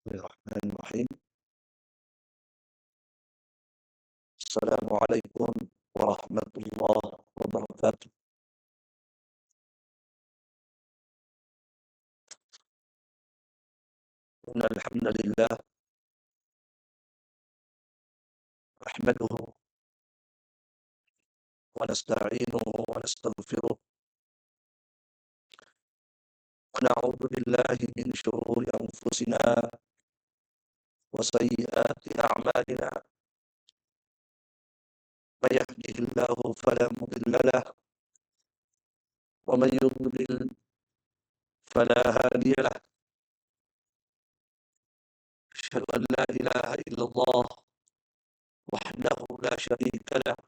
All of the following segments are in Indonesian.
Bismillahirrahmanirrahim. Assalamualaikum warahmatullahi wabarakatuh. Innal hamdalillah nahmaduhu wa nasta'inuhu wa nastaghfiruh wa na'udzu billahi min shururi anfusina wa sayyiati a'malina. May yahdihillahu fala mudilla lahu wa may yudlil fala hadiya lahu. Asyhadu an la ilaha illallah wahdahu la syarika lahu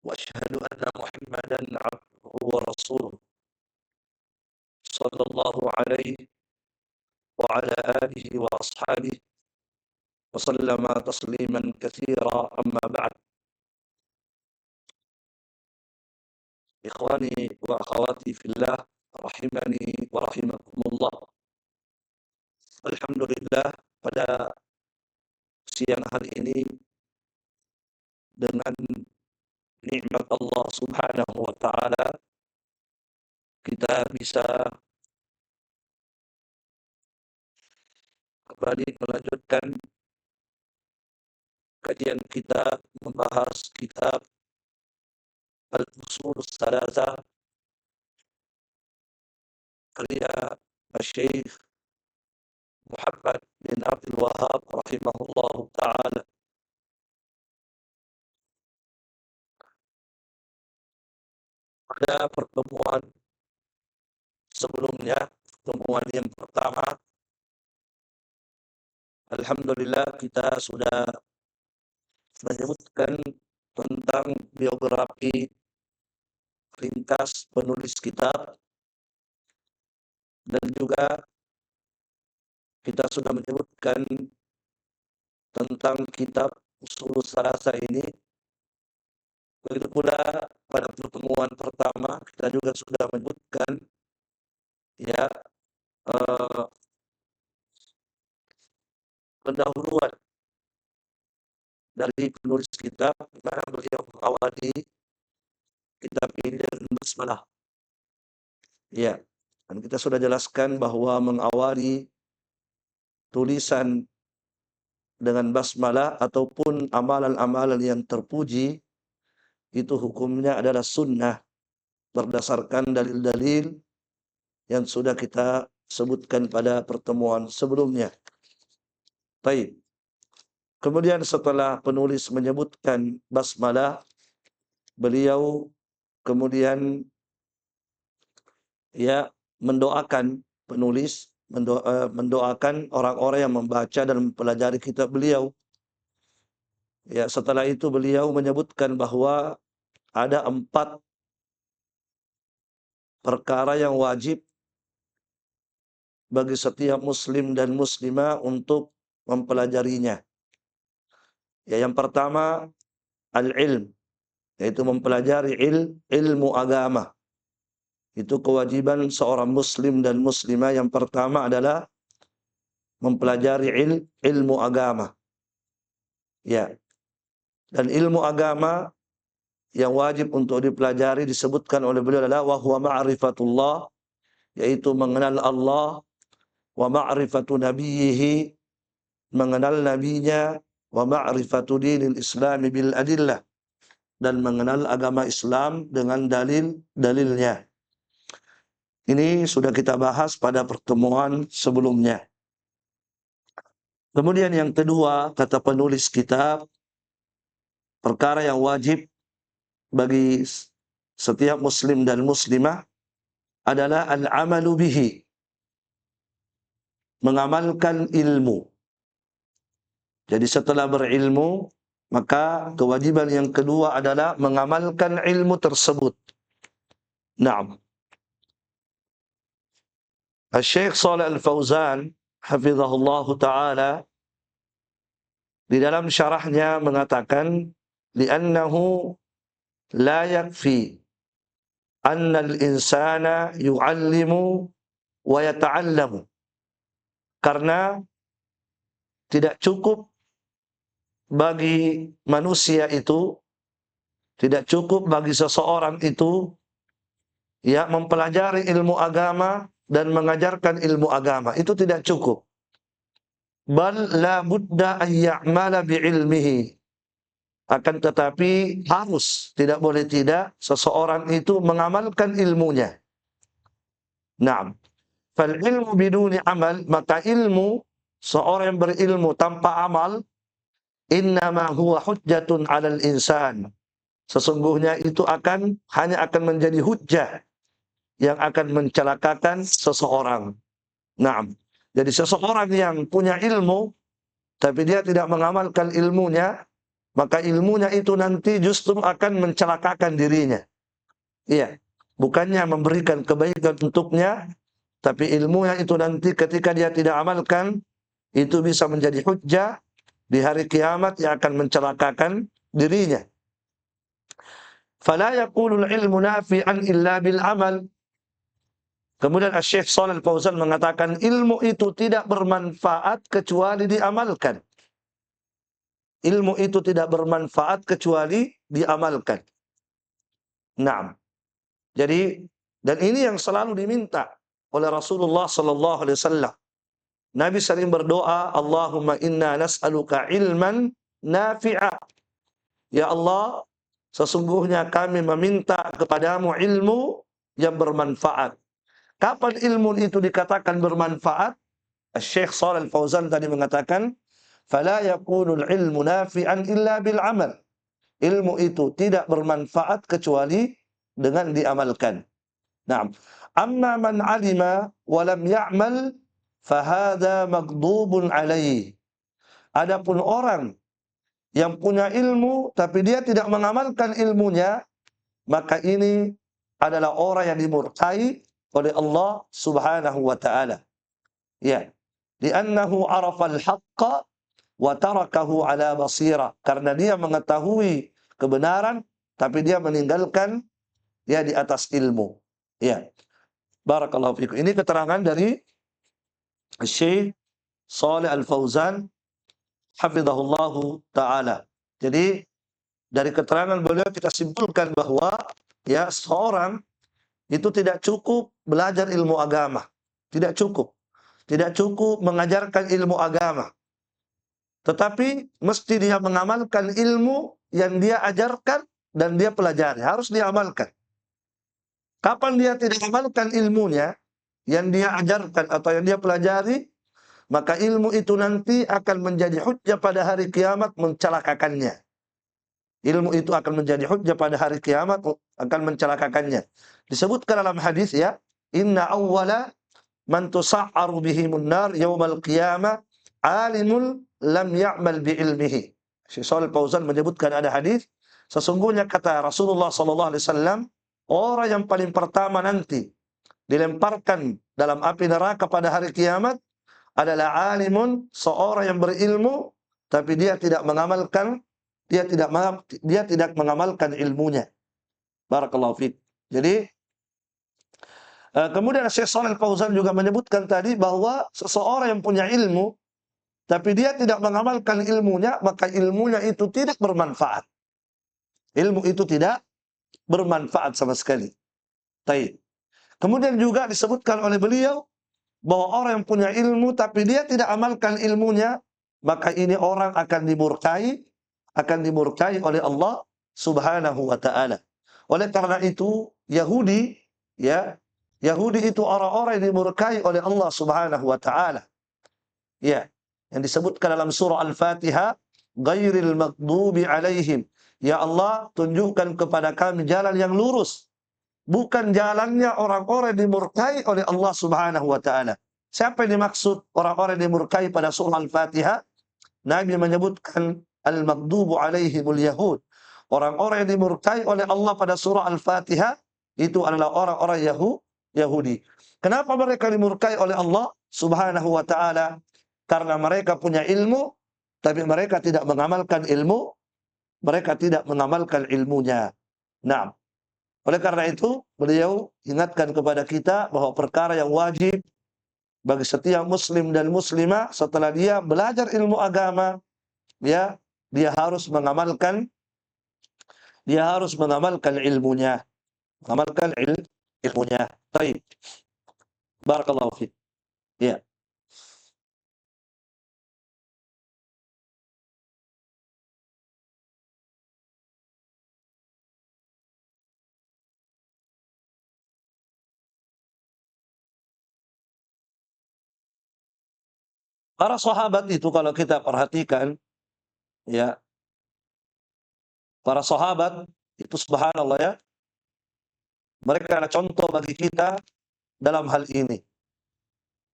wa asyhadu anna Muhammadan 'abduhu wa rasuluh sallallahu alaihi wa ala alihi wa ashabihi wa sallama tasliman katsira, amma ba'd. Ikhwani wa akhwati fillah, rahimani wa rahimakumullah. Alhamdulillah, pada siang hari ini dengan nikmat Allah Subhanahu wa taala kita bisa kembali melanjutkan kajian kita membahas kitab Al-Usul Salasah karya Syekh Muhammad bin Abdul Wahhab rahimahullahu taala. Pada pertemuan sebelumnya, pertemuan yang pertama, alhamdulillah kita sudah menyebutkan tentang biografi ringkas penulis kitab, dan juga kita sudah menyebutkan tentang kitab Ushul Salasah ini. Begitu pula pada pertemuan pertama kita juga sudah menyebutkan ya pendahuluan dari penulis kitab, di mana beliau mengawali kitab ini dengan basmalah. Ya, dan kita sudah jelaskan bahwa mengawali tulisan dengan basmalah ataupun amalan-amalan yang terpuji itu hukumnya adalah sunnah berdasarkan dalil-dalil yang sudah kita sebutkan pada pertemuan sebelumnya. Baik. Kemudian setelah penulis menyebutkan basmalah, beliau kemudian mendoakan penulis, mendoakan orang-orang yang membaca dan mempelajari kitab beliau. Ya, setelah itu beliau menyebutkan bahwa ada 4 perkara yang wajib bagi setiap muslim dan muslimah untuk mempelajarinya. Ya, yang pertama al-ilm, yaitu mempelajari ilmu agama. Itu kewajiban seorang muslim dan muslimah. Yang pertama adalah mempelajari ilmu agama. Ya. Dan ilmu agama yang wajib untuk dipelajari disebutkan oleh beliau adalah wa huwa ma'rifatullah, yaitu mengenal Allah, wa ma'rifatu nabiyhi, mengenal nabinya, wa ma'rifatu dinil Islam bil adillah, dan mengenal agama Islam dengan dalil-dalilnya. Ini sudah kita bahas pada pertemuan sebelumnya. Kemudian yang kedua, kata penulis kitab, perkara yang wajib bagi setiap muslim dan muslimah adalah al-amalu bihi, mengamalkan ilmu. Jadi setelah berilmu, maka kewajiban yang kedua adalah mengamalkan ilmu tersebut. Naam. Syekh Shalih Al-Fauzan hafizahullahu taala di dalam syarahnya mengatakan, li'annahu la yakfi anna al-insana yu'allimu wa yata'allamu. Karena tidak cukup bagi manusia itu, tidak cukup bagi seseorang itu ya mempelajari ilmu agama dan mengajarkan ilmu agama. Itu tidak cukup. Bal la budda an ya'mala bi'ilmihi. Akan tetapi harus, tidak boleh tidak, seseorang itu mengamalkan ilmunya. Naam. Fal ilmu biduni amal, maka ilmu, seorang yang berilmu tanpa amal, innama huwa hujjatun 'alal insan. Sesungguhnya itu hanya akan menjadi hujjah yang akan mencelakakan seseorang. Naam. Jadi seseorang yang punya ilmu tapi dia tidak mengamalkan ilmunya, maka ilmunya itu nanti justru akan mencelakakan dirinya. Iya. Bukannya memberikan kebaikan untuknya, tapi ilmunya itu nanti ketika dia tidak amalkan, itu bisa menjadi hujjah di hari kiamat yang akan mencelakakan dirinya. Fala yakunul ilmu nafi'an illa bil amal. Kemudian Syekh Shalal Fauzan mengatakan ilmu itu tidak bermanfaat kecuali diamalkan. Ilmu itu tidak bermanfaat kecuali diamalkan. Naam. Jadi, dan ini yang selalu diminta oleh Rasulullah sallallahu alaihi wasallam. Nabi sering berdoa, Allahumma inna nas'aluka ilman nafi'a. Ya Allah, sesungguhnya kami meminta kepadamu ilmu yang bermanfaat. Kapan ilmu itu dikatakan bermanfaat? Syekh Shalal Fauzan tadi mengatakan, fala yakunul ilmu nafi'an illa bil amal. Ilmu itu tidak bermanfaat kecuali dengan diamalkan. Naam. Amma man alima wa lam ya'mal fahada maghdubun alaih. Adapun orang yang punya ilmu tapi dia tidak mengamalkan ilmunya, maka ini adalah orang yang dimurkai oleh Allah Subhanahu wa taala. Ya. Li'annahu arafa al-haqqa wa tarakahu ala basira. Karena dia mengetahui kebenaran tapi dia meninggalkan ya di atas ilmu. Ya. Barakallahu fikum. Ini keterangan dari Syekh Shalih Al-Fauzan hafizahullahu taala. Jadi dari keterangan beliau kita simpulkan bahwa ya seorang itu tidak cukup belajar ilmu agama. Tidak cukup. Tidak cukup mengajarkan ilmu agama. Tetapi mesti dia mengamalkan ilmu yang dia ajarkan dan dia pelajari. Harus diamalkan. Kapan dia tidak amalkan ilmunya yang dia ajarkan atau yang dia pelajari, maka ilmu itu nanti akan menjadi hujjah pada hari kiamat mencelakakannya. Ilmu itu akan menjadi hujjah pada hari kiamat akan mencelakakannya. Disebutkan dalam hadis ya, inna awwala man tusa'aru bihimun nar yaumal qiyamah alimul lam ya'mal bi ilmihi. Syekh Shalih Fauzan menyebutkan ada hadis, sesungguhnya kata Rasulullah sallallahu alaihi wasallam, orang yang paling pertama nanti dilemparkan dalam api neraka pada hari kiamat adalah alimun, seorang yang berilmu tapi dia tidak mengamalkan, dia tidak mengamalkan ilmunya. Barakallahu fiik. Jadi kemudian Syekh Shalih Fauzan juga menyebutkan tadi bahwa seseorang yang punya ilmu tapi dia tidak mengamalkan ilmunya, maka ilmunya itu tidak bermanfaat. Ilmu itu tidak bermanfaat sama sekali. Baik. Kemudian juga disebutkan oleh beliau bahwa orang yang punya ilmu tapi dia tidak amalkan ilmunya, maka ini orang akan dimurkai oleh Allah Subhanahu wa taala. Oleh karena itu Yahudi itu orang-orang yang dimurkai oleh Allah Subhanahu wa taala. Ya, yang disebutkan dalam surah Al-Fatihah, ghairil maghdubi alaihim. Ya Allah, tunjukkan kepada kami jalan yang lurus, bukan jalannya orang-orang yang dimurkai oleh Allah Subhanahu wa taala. Siapa yang dimaksud orang-orang yang dimurkai pada surah Al-Fatihah? Nabi menyebutkan al-maghdubu alaihimul yahud. Orang-orang yang dimurkai oleh Allah pada surah Al-Fatihah itu adalah orang-orang Yahudi. Kenapa mereka dimurkai oleh Allah Subhanahu wa taala? Karena mereka punya ilmu tapi mereka tidak mengamalkan ilmunya. Nah, oleh karena itu beliau ingatkan kepada kita bahwa perkara yang wajib bagi setiap muslim dan muslimah setelah dia belajar ilmu agama, ya, dia harus mengamalkan ilmunya, mengamalkan ilmunya. Baik, barakallahu fiik. Ya. Para sahabat itu kalau kita perhatikan, ya, para sahabat itu subhanallah ya, mereka adalah contoh bagi kita dalam hal ini.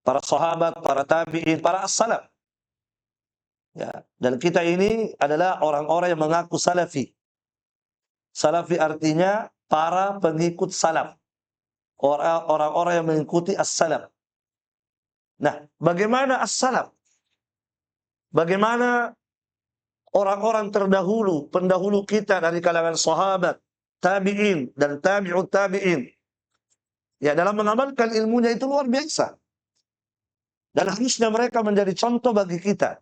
Para sahabat, para tabi'in, para as-salaf. Ya, dan kita ini adalah orang-orang yang mengaku salafi. Salafi artinya para pengikut salaf. Orang-orang yang mengikuti as-salaf. Nah, bagaimana as-salaf? Bagaimana orang-orang terdahulu, pendahulu kita dari kalangan sahabat, tabi'in, dan tabi'ut tabi'in. Ya, dalam mengamalkan ilmunya itu luar biasa. Dan harusnya mereka menjadi contoh bagi kita.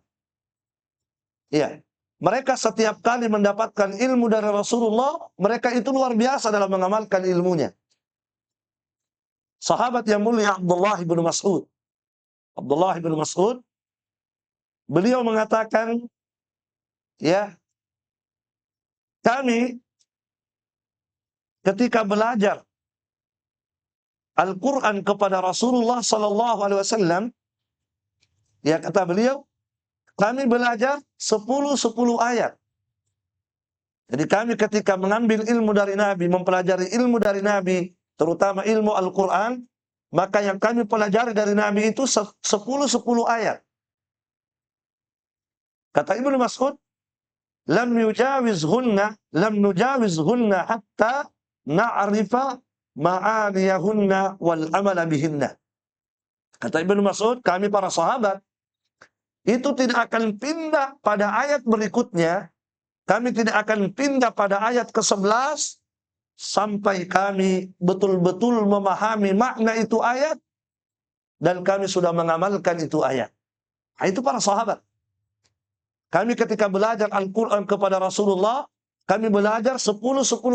Ya, mereka setiap kali mendapatkan ilmu dari Rasulullah, mereka itu luar biasa dalam mengamalkan ilmunya. Sahabat yang mulia Abdullah bin Mas'ud. Abdullah bin Mas'ud, beliau mengatakan, ya, kami ketika belajar Al-Quran kepada Rasulullah sallallahu alaihi wasallam, ya, kata beliau, kami belajar 10 ayat. Jadi kami ketika mengambil ilmu dari Nabi, mempelajari ilmu dari Nabi, terutama ilmu Al-Quran, maka yang kami pelajari dari Nabi itu 10 ayat. Kata Ibnu Mas'ud, lam nujawizhunna hatta na'rifa ma'aniyahunna wal amala bihinna. Kata Ibnu Mas'ud, kami para sahabat itu tidak akan pindah pada ayat berikutnya, kami tidak akan pindah pada ayat ke-11 sampai kami betul-betul memahami makna itu ayat dan kami sudah mengamalkan itu ayat. Nah, itu para sahabat. Kami ketika belajar Al-Quran kepada Rasulullah, kami belajar 10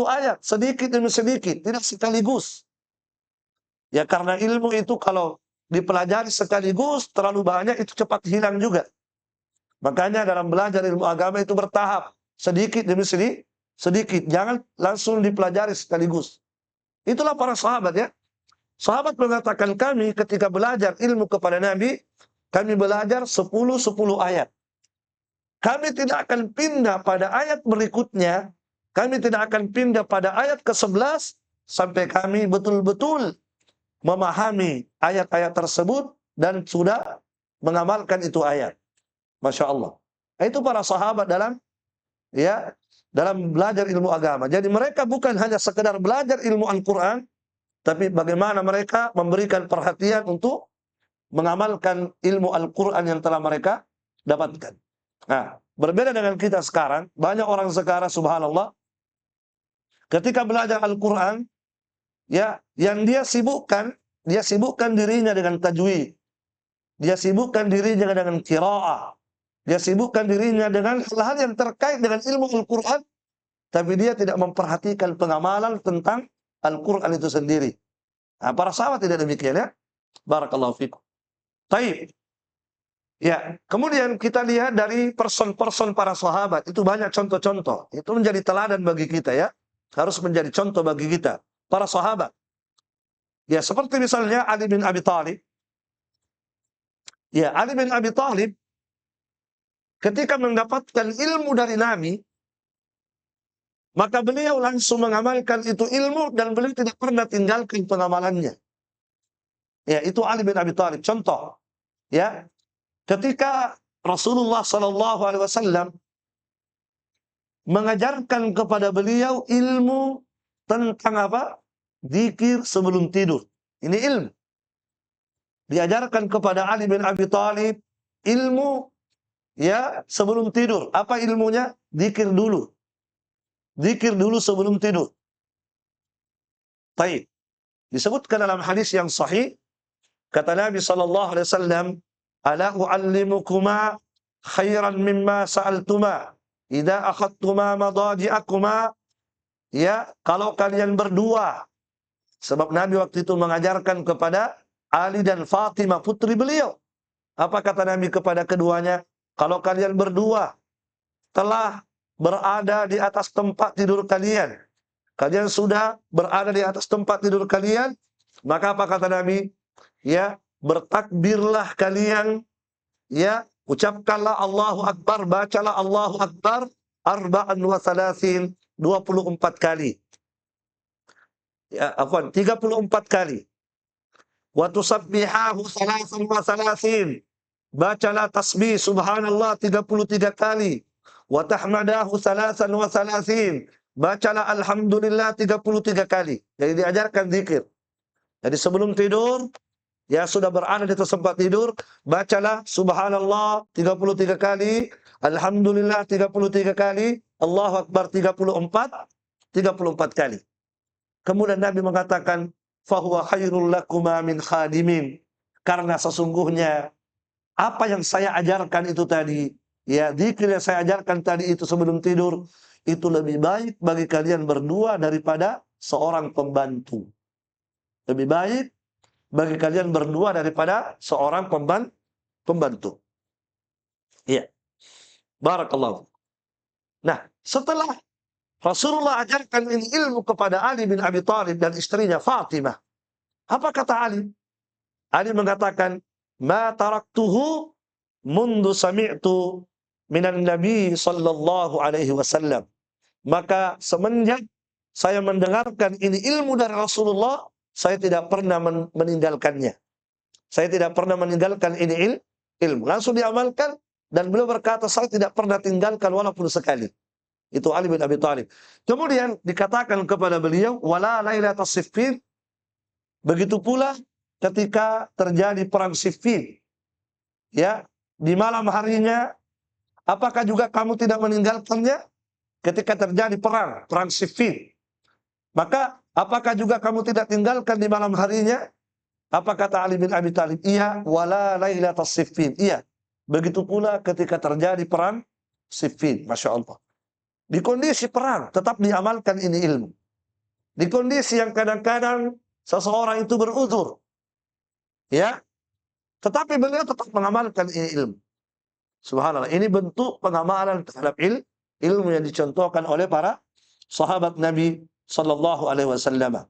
ayat, sedikit demi sedikit, tidak sekaligus. Ya, karena ilmu itu kalau dipelajari sekaligus terlalu banyak, itu cepat hilang juga. Makanya dalam belajar ilmu agama itu bertahap, sedikit demi sedikit, jangan langsung dipelajari sekaligus. Itulah para sahabat ya. Sahabat mengatakan kami ketika belajar ilmu kepada Nabi, kami belajar 10 ayat. Kami tidak akan pindah pada ayat berikutnya, kami tidak akan pindah pada ayat ke-11 sampai kami betul-betul memahami ayat-ayat tersebut dan sudah mengamalkan itu ayat. Masya Allah. Itu para sahabat dalam belajar ilmu agama. Jadi mereka bukan hanya sekedar belajar ilmu Al-Quran, tapi bagaimana mereka memberikan perhatian untuk mengamalkan ilmu Al-Quran yang telah mereka dapatkan. Nah, berbeda dengan kita sekarang, banyak orang sekarang subhanallah, ketika belajar Al-Quran, ya, yang dia sibukkan dirinya dengan tajwid, dia sibukkan dirinya dengan qiraah, dia sibukkan dirinya dengan hal-hal yang terkait dengan ilmu Al-Quran, tapi dia tidak memperhatikan pengamalan tentang Al-Quran itu sendiri. Nah, para sahabat tidak demikian ya. Barakallahu fikum. Taib. Ya, kemudian kita lihat dari person-person para sahabat, itu banyak contoh-contoh. Itu menjadi teladan bagi kita ya. Harus menjadi contoh bagi kita. Para sahabat. Ya, seperti misalnya Ali bin Abi Thalib. Ya, Ali bin Abi Thalib ketika mendapatkan ilmu dari Nabi, maka beliau langsung mengamalkan itu ilmu dan beliau tidak pernah tinggalkan pengamalannya. Ya, itu Ali bin Abi Thalib. Contoh, ya, ketika Rasulullah sallallahu alaihi wasallam mengajarkan kepada beliau ilmu tentang apa? Zikir sebelum tidur. Ini ilmu. Diajarkan kepada Ali bin Abi Thalib ilmu ya sebelum tidur. Apa ilmunya? Zikir dulu. Zikir dulu sebelum tidur. Baik. Disebutkan dalam hadis yang sahih Kata Nabi sallallahu alaihi wasallam, "Ala u'allimukuma khairan mimma sa'altuma idza akhadtuma madaji'akuma." Ya, kalau kalian berdua, sebab Nabi waktu itu mengajarkan kepada Ali dan Fatimah putri beliau. Apa kata Nabi kepada keduanya? Kalau kalian berdua telah berada di atas tempat tidur kalian, kalian sudah berada di atas tempat tidur kalian, maka apa kata Nabi? Ya, bertakbirlah kalian, ya, ucapkanlah Allahu Akbar, bacalah Allahu Akbar arba'an wa thalathin, 24 kali. Ya, 34 kali. Wa tusabbihahu thalathan wa thalathin. Bacalah tasbih subhanallah 33 kali. Wa tahmadahu thalathan wa thalathin. Bacalah alhamdulillah 33 kali. Jadi diajarkan zikir. Jadi sebelum tidur, ya sudah berada di tempat tidur, bacalah subhanallah 33 kali, alhamdulillah 33 kali, Allahu Akbar 34 kali. Kemudian Nabi mengatakan, fahuwa khairul lakuma min khadimin. Karena sesungguhnya apa yang saya ajarkan itu tadi, ya zikir yang saya ajarkan tadi itu sebelum tidur, itu lebih baik bagi kalian berdua daripada seorang pembantu. Lebih baik bagi kalian berdua daripada seorang pembantu. Iya. Barakallahu. Nah, setelah Rasulullah ajarkan ini ilmu kepada Ali bin Abi Thalib dan istrinya Fatimah, apa kata Ali? Ali mengatakan, "Ma taraktuhu mundu sami'tu minan Nabi sallallahu alaihi wasallam." Maka semenjak saya mendengarkan ini ilmu dari Rasulullah, saya tidak pernah meninggalkannya. Saya tidak pernah meninggalkan ini ilmu. Langsung diamalkan, dan beliau berkata, saya tidak pernah tinggalkan walaupun sekali. Itu Ali bin Abi Thalib. Kemudian dikatakan kepada beliau, wala lailatas Siffin. Begitu pula ketika terjadi perang Siffin. Ya, di malam harinya, apakah juga kamu tidak meninggalkannya ketika terjadi perang Siffin? Maka apakah juga kamu tidak tinggalkan di malam harinya? Apa kata Ali bin Abi Thalib? Iya, wala lailatas Siffin. Iya. Begitu pula ketika terjadi perang Siffin. Masya Allah. Di kondisi perang, tetap diamalkan ini ilmu. Di kondisi yang kadang-kadang seseorang itu beruzur. Ya. Tetapi beliau tetap mengamalkan ini ilmu. Subhanallah. Ini bentuk pengamalan terhadap ilmu yang dicontohkan oleh para sahabat Nabi sallallahu alaihi wasallam.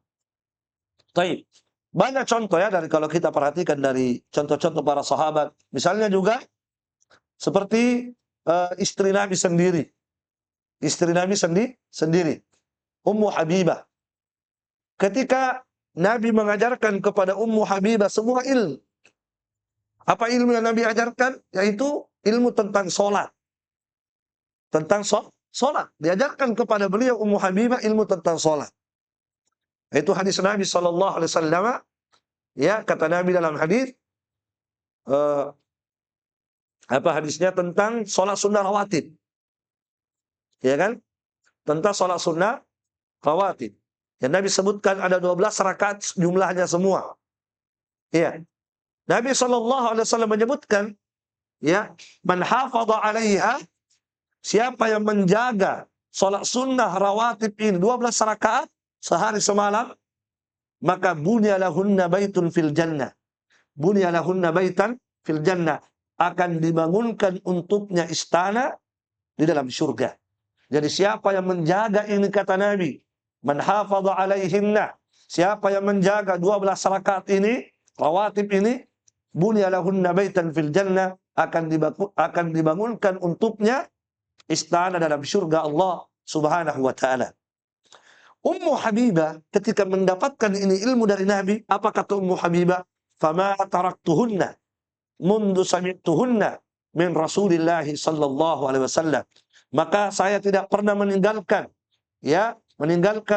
Taib. Banyak contoh ya, dari kalau kita perhatikan dari contoh-contoh para sahabat. Misalnya juga seperti istri Nabi sendiri. Istri Nabi sendiri, Ummu Habibah. Ketika Nabi mengajarkan kepada Ummu Habibah semua ilmu. Apa ilmu yang Nabi ajarkan? Yaitu ilmu tentang sholat. Tentang sholat. Diajarkan kepada beliau Ummu Habibah ilmu tentang sholat. Itu hadis Nabi sallallahu alaihi wasallam. Ya, kata Nabi dalam hadis, apa hadisnya tentang sholat sunnah rawatib. Ya kan? Tentang sholat sunnah rawatib. Yang Nabi sebutkan ada 12 rakaat jumlahnya semua. Ya. Nabi SAW menyebutkan, ya, man hafadha 'alaiha, siapa yang menjaga sholat sunnah rawatib ini 12 rakaat sehari semalam, maka bunyalahunna baitun fil jannah. Bunyalahunna baitan fil jannah, akan dibangunkan untuknya istana di dalam surga. Jadi siapa yang menjaga ini, kata Nabi, man hafadha 'alaihinna, siapa yang menjaga 12 rakaat ini, rawatib ini, bunyalahunna baitan fil jannah, akan dibangunkan untuknya istana dalam surga Allah Subhanahu wa taala. Ummu Habibah ketika mendapatkan ini ilmu dari Nabi, apa kata Ummu Habibah? Fama taraktuhunna mundu sami'tuhunna min Rasulillah sallallahu alaihi wasallam. Maka saya tidak pernah meninggalkan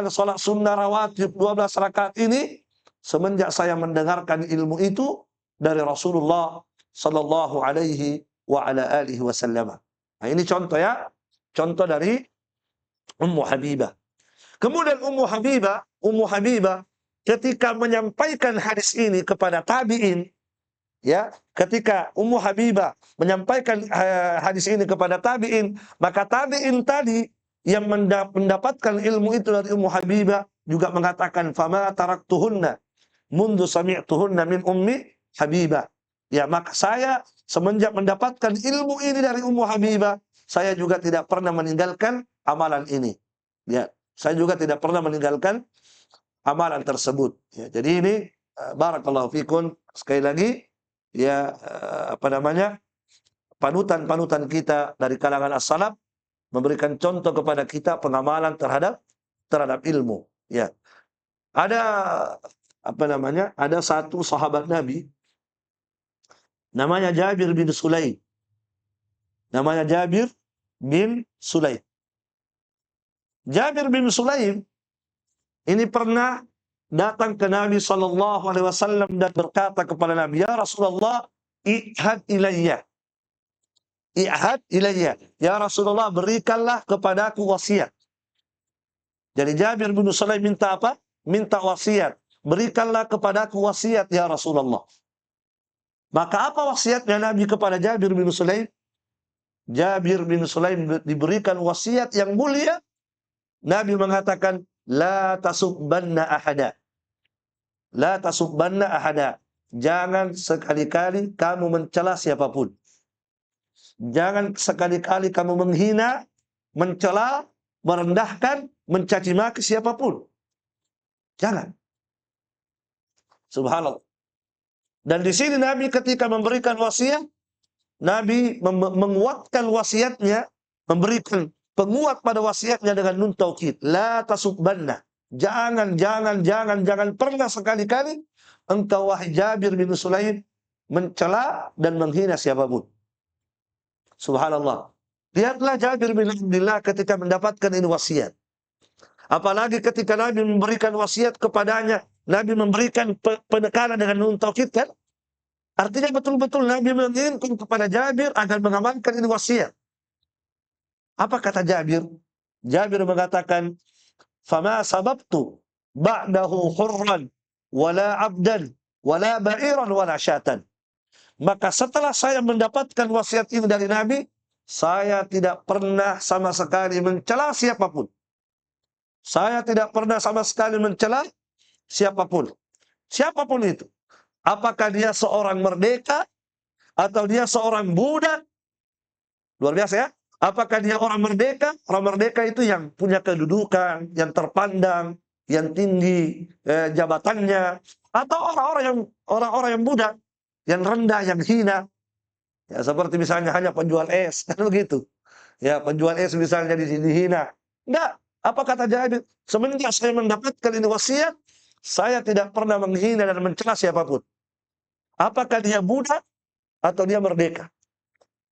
sholat sunnah rawatib 12 rakaat ini semenjak saya mendengarkan ilmu itu dari Rasulullah sallallahu alaihi wa ala alihi wasallam. Nah, ini contoh ya, contoh dari Ummu Habibah. Kemudian Ummu Habibah ketika menyampaikan hadis ini kepada tabi'in, Ya, ketika Ummu Habibah menyampaikan hadis ini kepada tabi'in, maka tabi'in tadi yang mendapatkan ilmu itu dari Ummu Habibah juga mengatakan fama taraktuhunna mundu sami'tuhunna min ummi Habibah. Ya, maka saya semenjak mendapatkan ilmu ini dari Ummu Habibah, saya juga tidak pernah meninggalkan amalan ini. Ya, saya juga tidak pernah meninggalkan amalan tersebut. Ya, jadi ini barakallahu fikun, sekali lagi ya, panutan-panutan kita dari kalangan as-salaf memberikan contoh kepada kita pengamalan terhadap ilmu. Ya, ada ada satu sahabat Nabi namanya Jabir bin Sulaim. Namanya Jabir bin Sulaim. Jabir bin Sulaim ini pernah datang ke Nabi SAW dan berkata kepada Nabi, "Ya Rasulullah, i'had ilayya. I'had ilayya. Ya Rasulullah, berikanlah kepadaku wasiat." Jadi Jabir bin Sulaim minta apa? Minta wasiat. Berikanlah kepadaku wasiat ya Rasulullah. Maka apa wasiatnya Nabi kepada Jabir bin Sulaim? Jabir bin Sulaim diberikan wasiat yang mulia. Nabi mengatakan, la tasubbanna ahada. La tasubbanna ahada. Jangan sekali-kali kamu mencela siapapun. Jangan sekali-kali kamu menghina, mencela, merendahkan, mencaci maki siapapun. Jangan. Subhanallah. Dan di sini Nabi ketika memberikan wasiat, Nabi menguatkan wasiatnya, memberikan penguat pada wasiatnya dengan nun taukid. La tasubbanna. Jangan pernah sekali-kali engkau wahai Jabir bin Sulaim mencela dan menghina siapapun. Subhanallah. Lihatlah Jabir bin Abdullah ketika mendapatkan ini wasiat. Apalagi ketika Nabi memberikan wasiat kepadanya, Nabi memberikan penekanan dengan nun taukid kan? Artinya betul-betul Nabi menginginkan kepada Jabir agar mengamalkan ini wasiat. Apa kata Jabir? Jabir mengatakan, "Fama sababtu ba'dahu hurran wala 'abdan wala ba'iran wala syatan." Maka setelah saya mendapatkan wasiat ini dari Nabi, saya tidak pernah sama sekali mencela siapapun. Saya tidak pernah sama sekali mencela siapapun. Siapapun itu. Apakah dia seorang merdeka atau dia seorang budak? Luar biasa ya. Apakah dia orang merdeka? Orang merdeka itu yang punya kedudukan, yang terpandang, yang tinggi jabatannya, atau orang-orang yang budak, yang rendah, yang hina. Ya, seperti misalnya hanya penjual es, kan begitu. Ya, penjual es misalnya dihina. Enggak. Apa kata Jabir? Semenjak saya mendapatkan ini wasiat, saya tidak pernah menghina dan mencela siapapun. Apakah dia budak atau dia merdeka?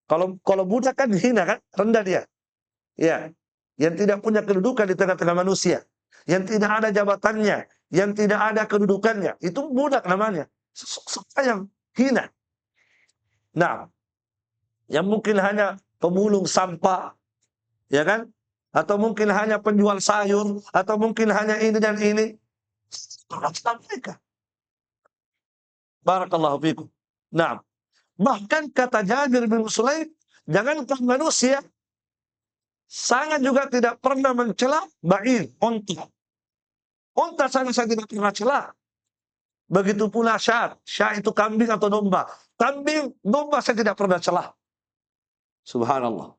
Kalau budak kan hina kan, rendah dia. Ya, yang tidak punya kedudukan di tengah-tengah manusia, yang tidak ada jabatannya, yang tidak ada kedudukannya, itu budak namanya. Sesuatu yang hina. Nah, yang mungkin hanya pemulung sampah, ya kan? Atau mungkin hanya penjual sayur, atau mungkin hanya ini dan ini. Mereka. Barakallahu fikum. Nah, bahkan kata Jabir bin Sulaim, jangankan manusia, sangat juga tidak pernah mencela ba'ir, onta. Onta sangat saya tidak pernah cela. Begitu pula syar. Syar itu kambing atau domba. Kambing, domba saya tidak pernah cela. Subhanallah.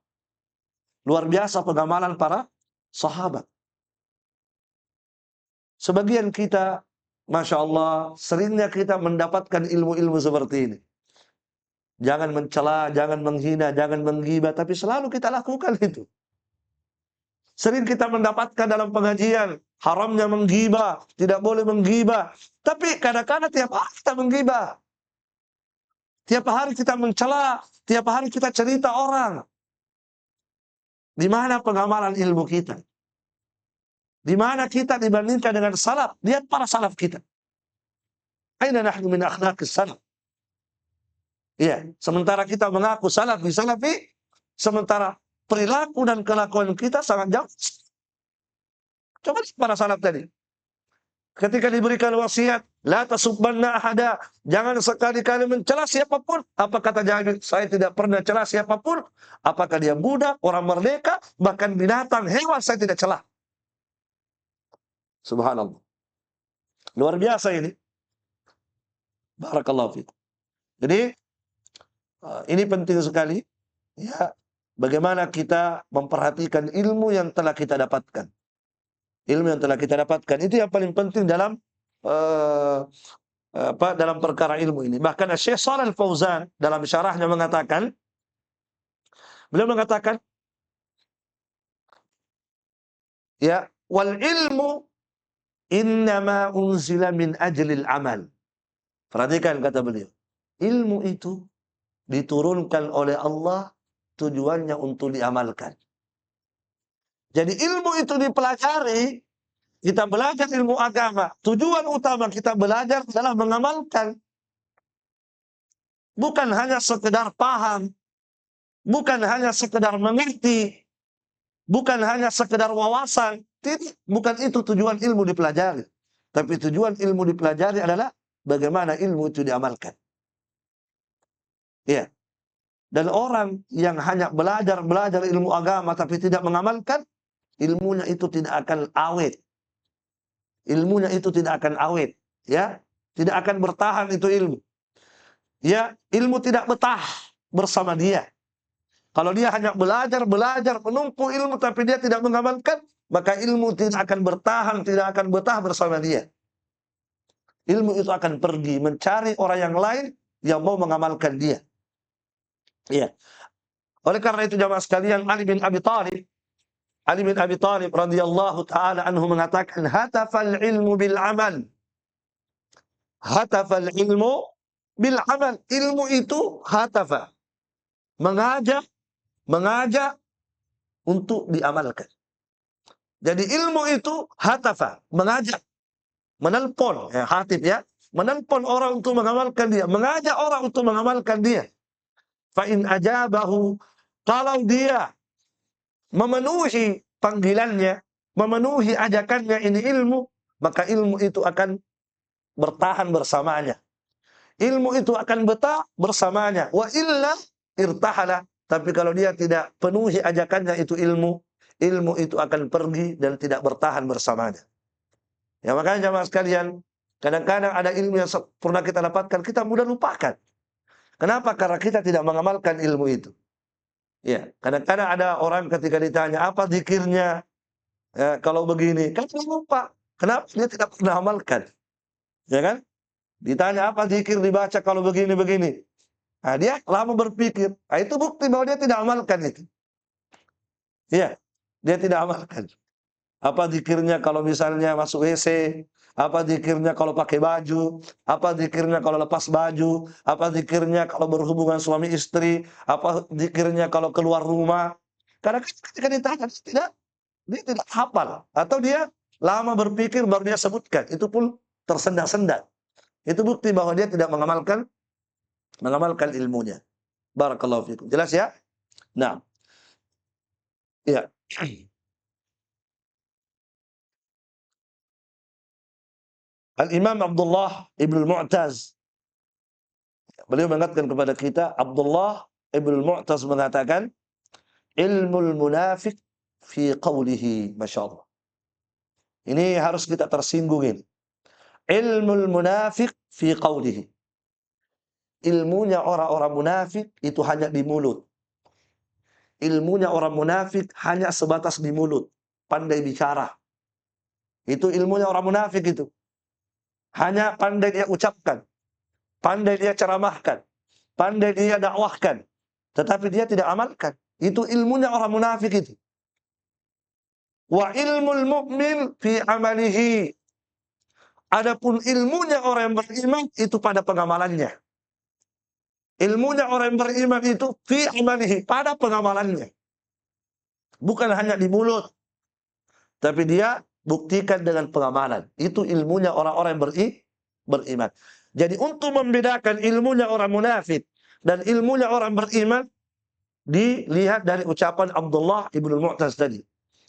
Luar biasa pengamalan para sahabat. Sebagian kita, Masya Allah, seringnya kita mendapatkan ilmu-ilmu seperti ini. Jangan mencela, jangan menghina, jangan menggibah, tapi selalu kita lakukan itu. Sering kita mendapatkan dalam pengajian, haramnya menggibah, tidak boleh menggibah. Tapi kadang-kadang tiap hari kita menggibah. Tiap hari kita mencela, tiap hari kita cerita orang. Di mana pengamalan ilmu kita? Di mana kita dibandingkan dengan salaf? Lihat para salaf kita. Aina nahnu min akhlaqis salaf? Iya, sementara kita mengaku salafi, sementara perilaku dan kelakuan kita sangat jauh. Coba para salaf tadi. ketika diberikan wasiat, la tasubbanna ahada, jangan sekali-kali mencela siapapun. Apa kata Jabir? Saya tidak pernah cela siapapun, apakah dia budak, orang merdeka, bahkan binatang, hewan, saya tidak celah. Subhanallah. Luar biasa ini. Barakallahu fikum. Jadi ini penting sekali, ya, bagaimana kita memperhatikan ilmu yang telah kita dapatkan. Ilmu yang telah kita dapatkan itu yang paling penting dalam dalam perkara ilmu ini. Bahkan Syekh Shalal Fauzan dalam syarahnya mengatakan, beliau mengatakan, ya, wal ilmu innama unzila min ajlil amal. Perhatikan kata beliau, ilmu itu diturunkan oleh Allah tujuannya untuk diamalkan. Jadi ilmu itu dipelajari, kita belajar ilmu agama, tujuan utama kita belajar adalah mengamalkan. Bukan hanya sekedar paham, bukan hanya sekedar mengerti, bukan hanya sekedar wawasan. Tidak, bukan itu tujuan ilmu dipelajari. Tapi tujuan ilmu dipelajari adalah bagaimana ilmu itu diamalkan. Ya. Dan orang yang hanya belajar ilmu agama tapi tidak mengamalkan, ilmunya itu tidak akan awet. Ilmunya itu tidak akan awet, ya. Tidak akan bertahan itu ilmu. Ya, ilmu tidak betah bersama dia. Kalau dia hanya belajar, menumpuk ilmu tapi dia tidak mengamalkan, maka ilmu tidak akan bertahan, tidak akan betah bersama dia. Ilmu itu akan pergi mencari orang yang lain yang mau mengamalkan dia. Iya. Oleh karena itu jamaah sekalian, Ali bin Abi Thalib radhiyallahu taala anhu mengatakan, hatafal ilmu bil amal. Hatafal ilmu bil amal. Ilmu itu hatafa, mengajak untuk diamalkan. Jadi ilmu itu hatafa, mengajak, menelpon, ya, hatib, ya, menelpon orang untuk mengamalkan dia, mengajak orang untuk mengamalkan dia. Fa in ajabahu, kalau dia memenuhi panggilannya, memenuhi ajakannya ini ilmu, maka ilmu itu akan bertahan bersamanya. Ilmu itu akan betah bersamanya. Wa illa irtahala. Tapi kalau dia tidak penuhi ajakannya itu ilmu itu akan pergi dan tidak bertahan bersamanya. Ya, makanya jamaah sekalian, kadang-kadang ada ilmu yang pernah kita dapatkan, kita mudah lupakan. Kenapa? Karena kita tidak mengamalkan ilmu itu. Ya, kadang-kadang ada orang ketika ditanya apa zikirnya, ya, kalau begini, kan dia lupa. Kenapa? Dia tidak pernah amalkan. Ya kan? Ditanya apa zikir dibaca kalau begini-begini. Nah, dia lama berpikir. Nah, itu bukti bahwa dia tidak amalkan itu. Iya, dia tidak amalkan. Apa zikirnya kalau misalnya masuk WC, apa zikirnya kalau pakai baju, apa zikirnya kalau lepas baju, apa zikirnya kalau berhubungan suami istri, apa zikirnya kalau keluar rumah. Karena ketika ditanya dia tidak hafal, atau dia lama berpikir baru dia sebutkan, itu pun tersendat-sendat. Itu bukti bahwa dia tidak mengamalkan ilmunya. Barakallahu fikum. Jelas ya? Nah, ya. Al-Imam Abdullah Ibn Mu'taz, beliau mengatakan kepada kita, Abdullah Ibn Mu'taz mengatakan, ilmul munafik fi qawlihi. Masya Allah. Ini harus kita tersinggungin. Ilmul munafik fi qawlihi. Ilmunya orang-orang munafik itu hanya di mulut. Ilmunya orang munafik hanya sebatas di mulut. Pandai bicara. Itu ilmunya orang munafik itu. Hanya pandai dia ucapkan, pandai dia ceramahkan, pandai dia dakwahkan, tetapi dia tidak amalkan. Itu ilmunya orang munafik itu. Wa ilmul mu'min fi amalihi. Adapun ilmunya orang yang beriman itu pada pengamalannya. Ilmunya orang yang beriman itu fi amalihi, pada pengamalannya. Bukan hanya di mulut, tapi dia buktikan dengan pengamalan. Itu ilmunya orang-orang yang beriman. Jadi untuk membedakan ilmunya orang munafik dan ilmunya orang beriman, dilihat dari ucapan Abdullah Ibn Mu'taz tadi.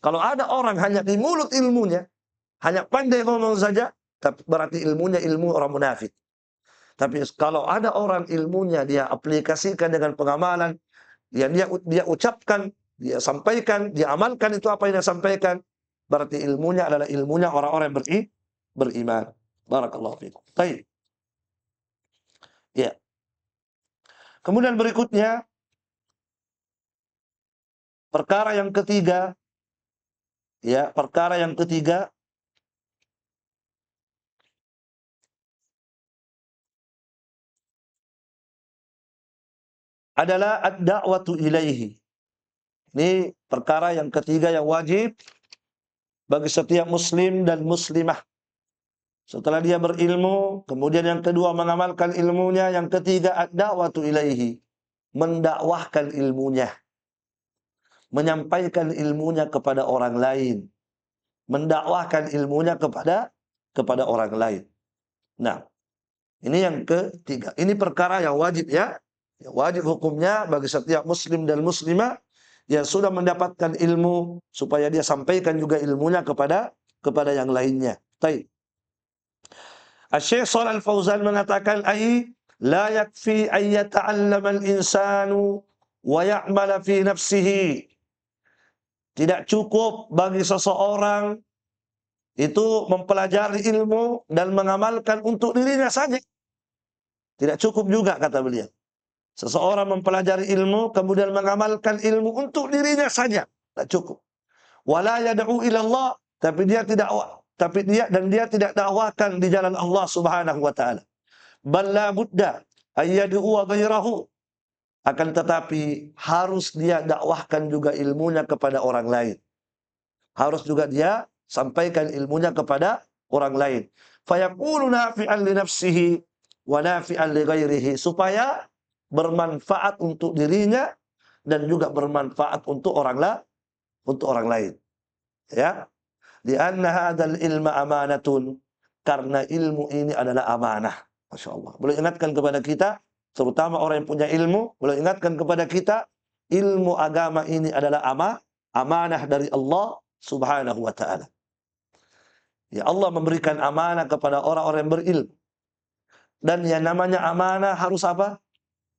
Kalau ada orang hanya di mulut ilmunya, hanya pandai ngomong saja, tapi berarti ilmunya ilmu orang munafik. Tapi kalau ada orang ilmunya dia aplikasikan dengan pengamalan, yang dia ucapkan, dia sampaikan, dia amalkan itu apa yang dia sampaikan, berarti ilmunya adalah ilmunya orang-orang beriman. Barakallahu fikum. Baik. Ya. Kemudian berikutnya perkara yang ketiga, ya, perkara yang ketiga adalah ad-da'watu ilaihi. Ini perkara yang ketiga yang wajib bagi setiap muslim dan muslimah. Setelah dia berilmu, kemudian yang kedua mengamalkan ilmunya, yang ketiga ad-da'watu ilaihi, mendakwahkan ilmunya, menyampaikan ilmunya kepada orang lain, mendakwahkan ilmunya kepada orang lain. Nah, ini yang ketiga. Ini perkara yang wajib ya. Wajib hukumnya bagi setiap muslim dan muslimah yang sudah mendapatkan ilmu supaya dia sampaikan juga ilmunya kepada yang lainnya. Baik. Asy-Syaikh Shalih Al-Fauzan mengatakan la yakfi an yata'allama al-insanu wa ya'mala fi nafsihi. Tidak cukup bagi seseorang itu mempelajari ilmu dan mengamalkan untuk dirinya saja. Tidak cukup juga kata beliau. Seseorang mempelajari ilmu kemudian mengamalkan ilmu untuk dirinya saja, tak cukup. Wala yad'u ila Allah, tapi dia tidak dakwahkan di jalan Allah Subhanahu wa taala. Bal la budda ayyad'u ghairahu. Akan tetapi harus dia dakwahkan juga ilmunya kepada orang lain. Harus juga dia sampaikan ilmunya kepada orang lain. Fayaqulu nafi'an li nafsihi wa nafi'an li ghairihi, supaya bermanfaat untuk dirinya dan juga bermanfaat untuk orang lain. Ya. Lianna hadzal ilma amanatun, karena ilmu ini adalah amanah. Masya Allah. Boleh ingatkan kepada kita, terutama orang yang punya ilmu, boleh ingatkan kepada kita, ilmu agama ini adalah amanah dari Allah Subhanahu wa taala. Ya, Allah memberikan amanah kepada orang-orang yang berilmu. Dan yang namanya amanah harus apa?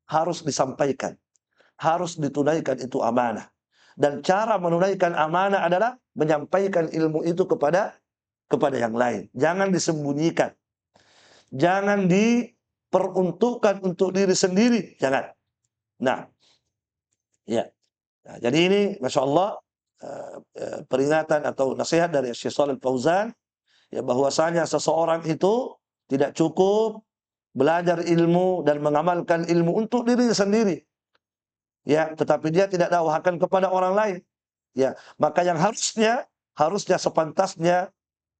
Harus disampaikan, harus ditunaikan, itu amanah. Dan cara menunaikan amanah adalah menyampaikan ilmu itu kepada yang lain. Jangan disembunyikan, jangan diperuntukkan untuk diri sendiri, jangan. Nah, ya. Nah, jadi ini, masya Allah, peringatan atau nasihat dari Syekh Shalih Al-Fauzan, ya, bahwasanya seseorang itu tidak cukup belajar ilmu dan mengamalkan ilmu untuk diri sendiri, ya, tetapi dia tidak dakwahkan kepada orang lain, ya, maka yang harusnya sepantasnya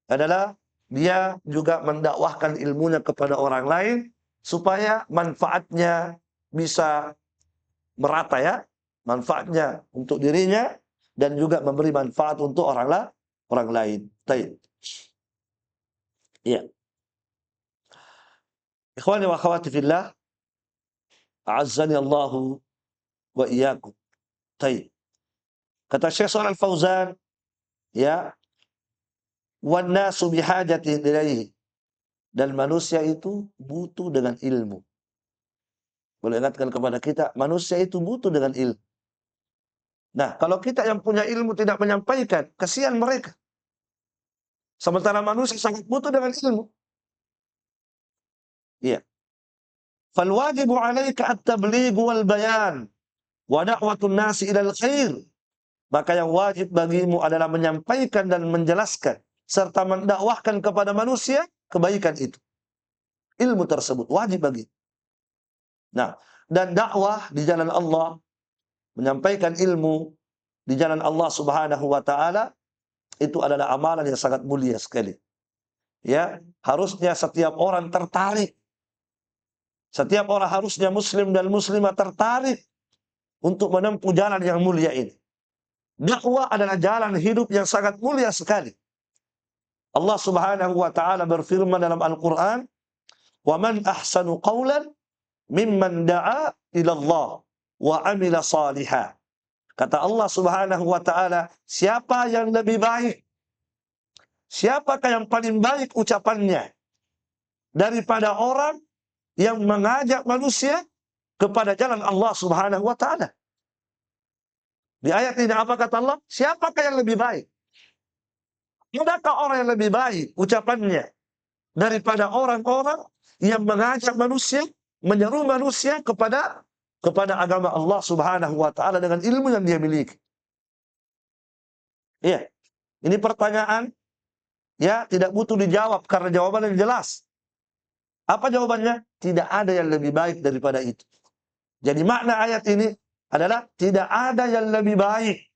adalah dia juga mendakwahkan ilmunya kepada orang lain supaya manfaatnya bisa merata, ya, manfaatnya untuk dirinya dan juga memberi manfaat untuk orang lain. Baik. Ya. Ikhwani wa akhwati fillah, a'azzani Allahu wa iyyakum. Baik. Kata Syekh Shalih Al-Fauzan, ya, wan nasu bihajatin ilaihi, dan manusia itu butuh dengan ilmu. Boleh ingatkan kepada kita, manusia itu butuh dengan ilmu. Nah, kalau kita yang punya ilmu tidak menyampaikan, kasihan mereka. Sementara manusia sangat butuh dengan ilmu. Iya. Fal wajibu 'alaika at-tabligh wal bayan wa da'watun nasi ilal khair. Maka yang wajib bagimu adalah menyampaikan dan menjelaskan serta mendakwahkan kepada manusia kebaikan itu. Ilmu tersebut wajib bagi. Nah, dan dakwah di jalan Allah, menyampaikan ilmu di jalan Allah Subhanahu wa taala, itu adalah amalan yang sangat mulia sekali. Ya, harusnya setiap orang tertarik. Setiap orang harusnya muslim dan muslimah tertarik untuk menempuh jalan yang mulia ini. Dakwah adalah jalan hidup yang sangat mulia sekali. Allah Subhanahu wa taala berfirman dalam Al-Qur'an, "Wa man ahsanu qawlan mimman da'a ila Allah wa amila salihah." Kata Allah Subhanahu wa taala, siapa yang lebih baik? siapakah yang paling baik ucapannya daripada orang yang mengajak manusia kepada jalan Allah Subhanahu wa taala. Di ayat ini apa kata Allah? Siapakah yang lebih baik? Adakah orang yang lebih baik ucapannya daripada orang-orang yang mengajak manusia, menyeru manusia kepada agama Allah Subhanahu wa taala dengan ilmu yang dia miliki? Iya. Ini pertanyaan ya tidak butuh dijawab karena jawabannya jelas. Apa jawabannya? Tidak ada yang lebih baik daripada itu. Jadi makna ayat ini adalah tidak ada yang lebih baik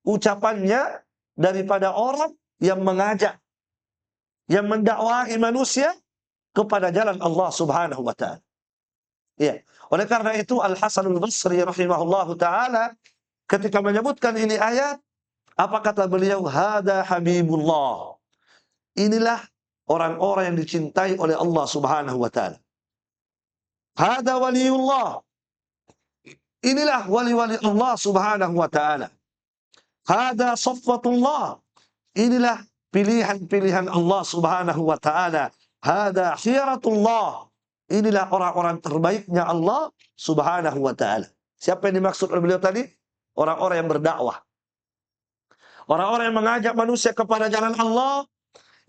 ucapannya daripada orang yang mengajak, yang mendakwahi manusia kepada jalan Allah Subhanahu wa taala. Ya. Oleh karena itu Al-Hasan Al-Basri rahimahullahu taala ketika menyebutkan ini ayat, apa kata beliau? Hada habibullah. Inilah orang-orang yang dicintai oleh Allah Subhanahu wa taala. Hada waliullah. Inilah wali-wali Allah Subhanahu wa taala. Hada safwatullah. Inilah pilihan-pilihan Allah Subhanahu wa taala. Hada khiyaratullah. Inilah orang-orang terbaiknya Allah Subhanahu wa taala. Siapa yang dimaksud oleh beliau tadi? Orang-orang yang berdakwah. Orang-orang yang mengajak manusia kepada jalan Allah,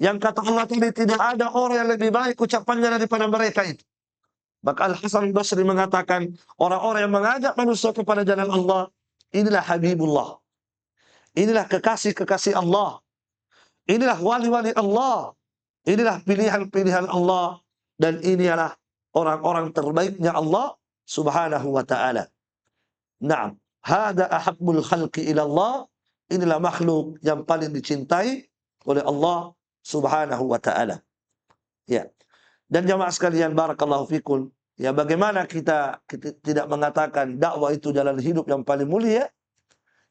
yang kata Allah tadi tidak ada orang yang lebih baik ucapannya daripada mereka itu. Maka Al-Hasan Al-Basri mengatakan, orang-orang yang mengajak manusia kepada jalan Allah, inilah Habibullah. Inilah kekasih-kekasih Allah. Inilah wali-wali Allah. Inilah pilihan-pilihan Allah. Dan inilah orang-orang terbaiknya Allah Subhanahu wa ta'ala. Naam. Hada ahabbul khalqi ilallah. Inilah makhluk yang paling dicintai oleh Allah Subhanahu wa ta'ala. Ya. Dan jamaah sekalian, barakallahu fikum, ya bagaimana kita tidak mengatakan dakwah itu jalan hidup yang paling mulia?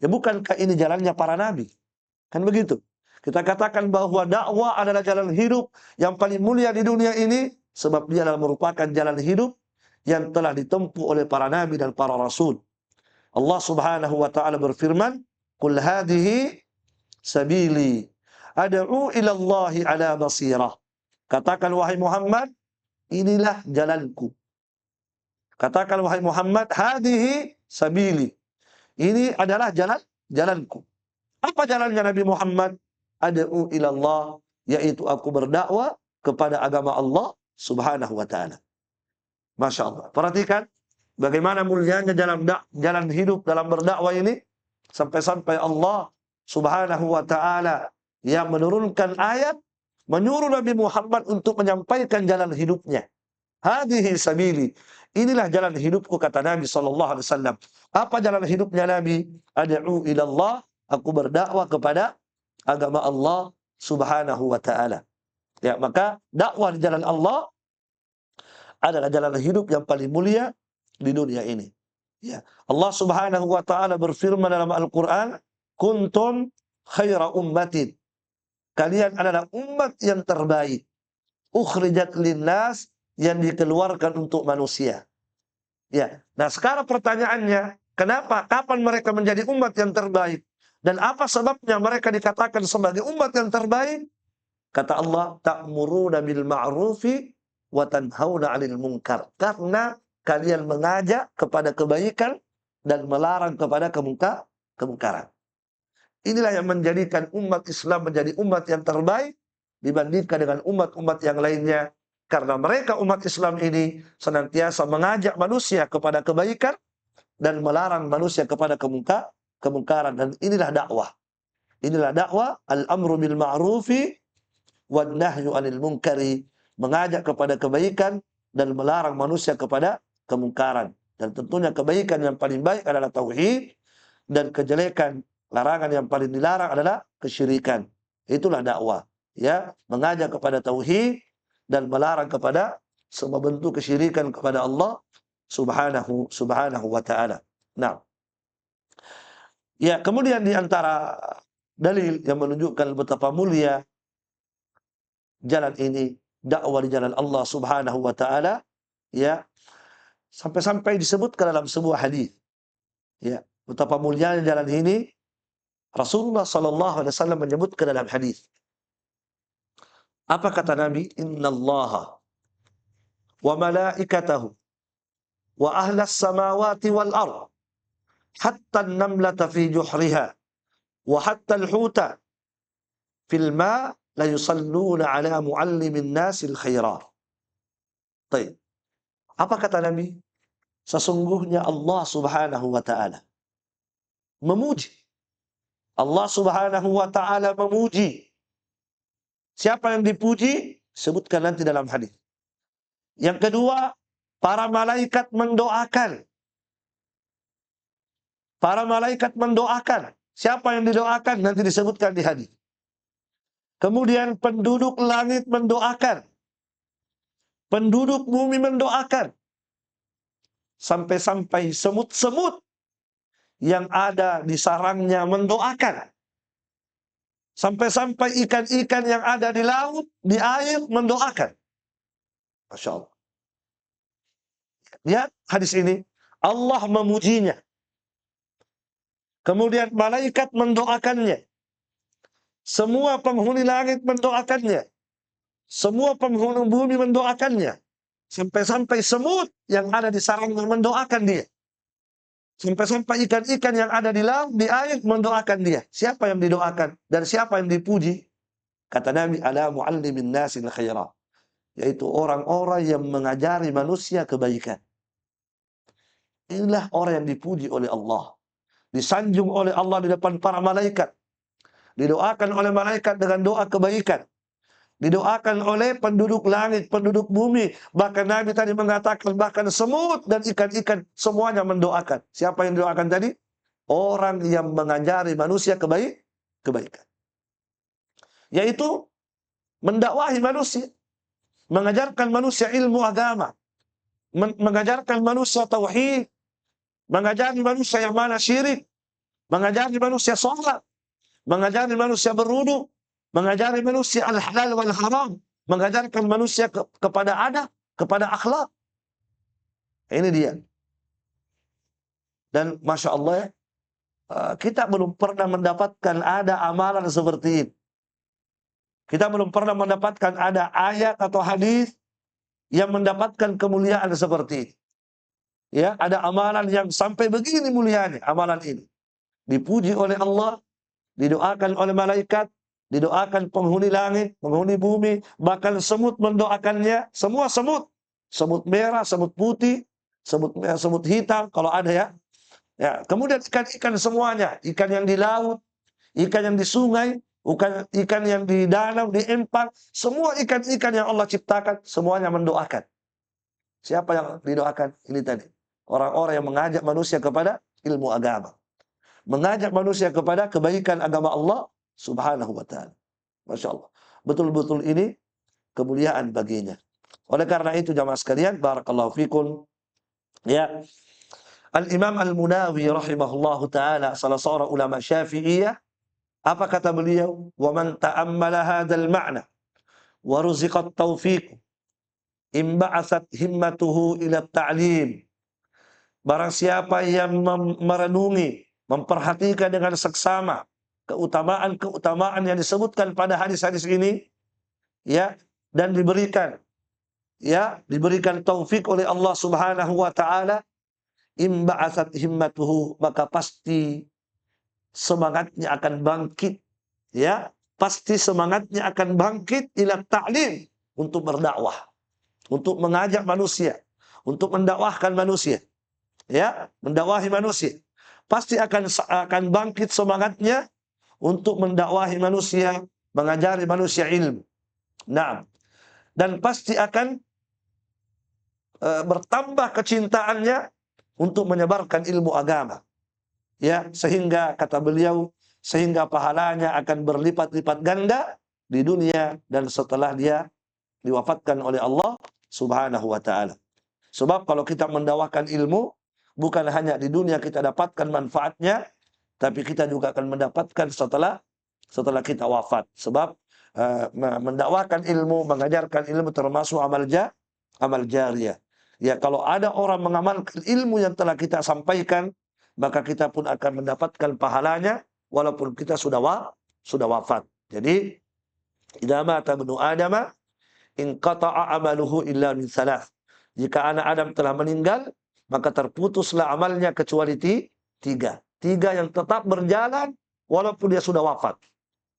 Ya bukankah ini jalannya para nabi? Kan begitu. Kita katakan bahwa dakwah adalah jalan hidup yang paling mulia di dunia ini sebab dia adalah merupakan jalan hidup yang telah ditempuh oleh para nabi dan para rasul. Allah Subhanahu wa taala berfirman, "Qul hadhihi sabili ad'u ila Allahi ala basirah." Katakan wahai Muhammad, inilah jalanku. Katakan wahai Muhammad, hadhihi sabili. Ini adalah jalanku. Apa jalannya Nabi Muhammad? Ad'u ila Allah, yaitu aku berdakwah kepada agama Allah Subhanahu wa taala. Masya Allah. Perhatikan bagaimana mulianya jalan hidup dalam berdakwah ini, sampai-sampai Allah Subhanahu wa taala yang menurunkan ayat menyuruh Nabi Muhammad untuk menyampaikan jalan hidupnya. Hadhihi sabili. Inilah jalan hidupku, kata Nabi SAW. Apa jalan hidupnya Nabi? Ad'u ila Allah. Aku berdakwah kepada agama Allah Subhanahu wa ta'ala. Ya, maka dakwah di jalan Allah adalah jalan hidup yang paling mulia di dunia ini. Ya. Allah Subhanahu wa ta'ala berfirman dalam Al-Quran, kuntum khaira ummatin. Kalian adalah umat yang terbaik. Ukhrijat linnas, yang dikeluarkan untuk manusia. Ya. Nah, sekarang pertanyaannya, kenapa? Kapan mereka menjadi umat yang terbaik? Dan apa sebabnya mereka dikatakan sebagai umat yang terbaik? Kata Allah, ta'muruna bil ma'rufi wa tanhauna 'anil munkar. Karena kalian mengajak kepada kebaikan dan melarang kepada kemungkaran. Inilah yang menjadikan umat Islam menjadi umat yang terbaik dibandingkan dengan umat-umat yang lainnya. Karena mereka umat Islam ini senantiasa mengajak manusia kepada kebaikan dan melarang manusia kepada kemungkaran. Dan inilah dakwah. Inilah dakwah, al-amru bil ma'rufi wan nahyu 'anil munkari. Mengajak kepada kebaikan dan melarang manusia kepada kemungkaran. Dan tentunya kebaikan yang paling baik adalah tauhid, dan kejelekan, larangan yang paling dilarang adalah kesyirikan. Itulah dakwah, ya, mengajak kepada tauhid dan melarang kepada semua bentuk kesyirikan kepada Allah Subhanahu wa taala. Nah, ya, kemudian di antara dalil yang menunjukkan betapa mulia jalan ini, dakwah di jalan Allah Subhanahu wa taala, ya, sampai-sampai disebutkan dalam sebuah hadis, ya, betapa mulianya jalan ini. Rasulullah sallallahu alaihi wasallam menyebutkan dalam hadis, Apa kata Nabi? Innallaha wa malaikatahu wa ahlas samawati wal ard hatta an-namlata fi juhriha wa hatta al-huta fil ma la yusalluna ala muallimin nasil khairat. Baik. Apa kata Nabi? Sesungguhnya Allah Subhanahu wa taala memuji. Allah Subhanahu wa taala memuji. Siapa yang dipuji? Sebutkan nanti dalam hadis. Yang kedua, para malaikat mendoakan. Para malaikat mendoakan. Siapa yang didoakan? Nanti disebutkan di hadis. Kemudian penduduk langit mendoakan. Penduduk bumi mendoakan. Sampai-sampai semut-semut yang ada di sarangnya mendoakan. Sampai-sampai ikan-ikan yang ada di laut, di air mendoakan. Masya Allah. Lihat hadis ini. Allah memujinya. Kemudian malaikat mendoakannya. Semua penghuni langit mendoakannya. Semua penghuni bumi mendoakannya. Sampai-sampai semut yang ada di sarangnya mendoakan dia. Sampai-sampai ikan-ikan yang ada di laut, di air mendoakan dia. Siapa yang didoakan? Dan siapa yang dipuji? Kata Nabi, ala muallimin nasil khairat. Yaitu orang-orang yang mengajari manusia kebaikan. Inilah orang yang dipuji oleh Allah. Disanjung oleh Allah di depan para malaikat. Didoakan oleh malaikat dengan doa kebaikan. Didoakan oleh penduduk langit, penduduk bumi. Bahkan Nabi tadi mengatakan, bahkan semut dan ikan-ikan semuanya mendoakan. Siapa yang didoakan tadi? Orang yang mengajari manusia kebaikan. Yaitu mendakwahi manusia. Mengajarkan manusia ilmu agama. Mengajarkan manusia tauhid. Mengajari manusia yang mana syirik. Mengajari manusia sholat. Mengajari manusia berwudu. Mengajari manusia al-halal wal-haram. Mengajarkan manusia kepada adab, kepada akhlak. Ini dia. Dan Masya Allah ya, kita belum pernah mendapatkan ada amalan seperti ini. Kita belum pernah mendapatkan ada ayat atau hadis yang mendapatkan kemuliaan seperti ini. Ya, ada amalan yang sampai begini mulianya, amalan ini. Dipuji oleh Allah, didoakan oleh malaikat, didoakan penghuni langit, penghuni bumi, bahkan semut mendoakannya, semua semut. Semut merah, semut putih, semut merah, semut hitam, kalau ada ya. Ya, kemudian ikan-ikan semuanya, ikan yang di laut, ikan yang di sungai, ikan yang di danau, di empang, semua ikan-ikan yang Allah ciptakan, semuanya mendoakan. Siapa yang didoakan? Ini tadi. Orang-orang yang mengajak manusia kepada ilmu agama. Mengajak manusia kepada kebaikan agama Allah Subhanahu wa ta'ala. Masya Allah. Betul-betul ini kemuliaan baginya. Oleh karena itu jamaah sekalian, barakallahu fikum. Ya. Al-Imam Al-Munawi rahimahullahu ta'ala, salah seorang ulama Syafi'iyah, apa kata beliau? Wa man ta'ammala hadzal ma'na wa ruziqat taufiq imba'atsat himmatuhu ila ta'lim. Barang siapa yang merenungi, memperhatikan dengan seksama keutamaan-keutamaan yang disebutkan pada hadis-hadis ini, ya, dan diberikan taufik oleh Allah Subhanahu wa taala, imba'atsat himmatuhu, maka pasti semangatnya akan bangkit, ya, pasti semangatnya akan bangkit ila ta'lim, untuk berdakwah, untuk mengajak manusia, untuk mendakwahkan manusia. Ya, mendakwahi manusia. Pasti akan bangkit semangatnya untuk mendakwahi manusia, mengajari manusia ilmu. Nah, dan pasti akan bertambah kecintaannya untuk menyebarkan ilmu agama. Ya, sehingga kata beliau, sehingga pahalanya akan berlipat-lipat ganda di dunia dan setelah dia diwafatkan oleh Allah Subhanahu wa taala. Sebab kalau kita mendakwakan ilmu, bukan hanya di dunia kita dapatkan manfaatnya, tapi kita juga akan mendapatkan setelah kita wafat. Sebab mendakwakan ilmu, mengajarkan ilmu termasuk amal jariyah. Ya, kalau ada orang mengamalkan ilmu yang telah kita sampaikan, maka kita pun akan mendapatkan pahalanya walaupun kita sudah wafat. Jadi idza mata ibnu Adama inqata'a amaluhu illa min salas. Jika anak Adam telah meninggal, maka terputuslah amalnya kecuali tiga. Tiga yang tetap berjalan walaupun dia sudah wafat.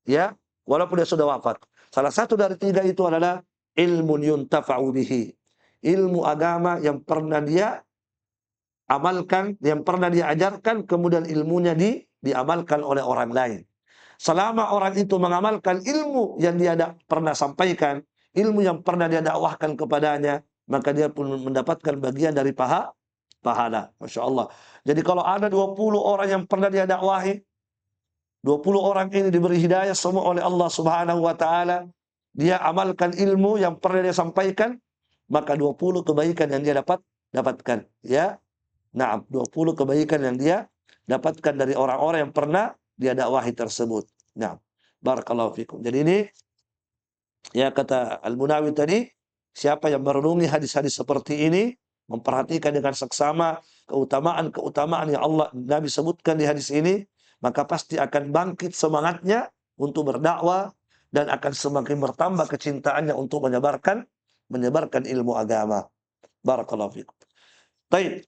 Ya, walaupun dia sudah wafat. Salah satu dari tiga itu adalah ilmun yuntafa'u bihi. Ilmu agama yang pernah dia amalkan, yang pernah dia ajarkan, kemudian ilmunya diamalkan oleh orang lain. Selama orang itu mengamalkan ilmu yang dia pernah sampaikan, ilmu yang pernah dia dakwahkan kepadanya, maka dia pun mendapatkan bagian dari pahala. Masya Allah. Jadi kalau ada 20 orang yang pernah dia dakwahi, 20 orang ini diberi hidayah semua oleh Allah Subhanahu wa taala, dia amalkan ilmu yang pernah dia sampaikan, maka 20 kebaikan yang dia dapatkan, ya. Nah, 20 kebaikan yang dia dapatkan dari orang-orang yang pernah dia dakwahi tersebut. Nah, barakallahu fikum. Jadi ini ya kata Al-Munawi tadi, siapa yang merenungi hadis-hadis seperti ini, memperhatikan dengan seksama keutamaan-keutamaan yang Allah Nabi sebutkan di hadis ini, maka pasti akan bangkit semangatnya untuk berdakwah dan akan semakin bertambah kecintaannya untuk menyebarkan ilmu agama. Barakallahu fikum. Baik.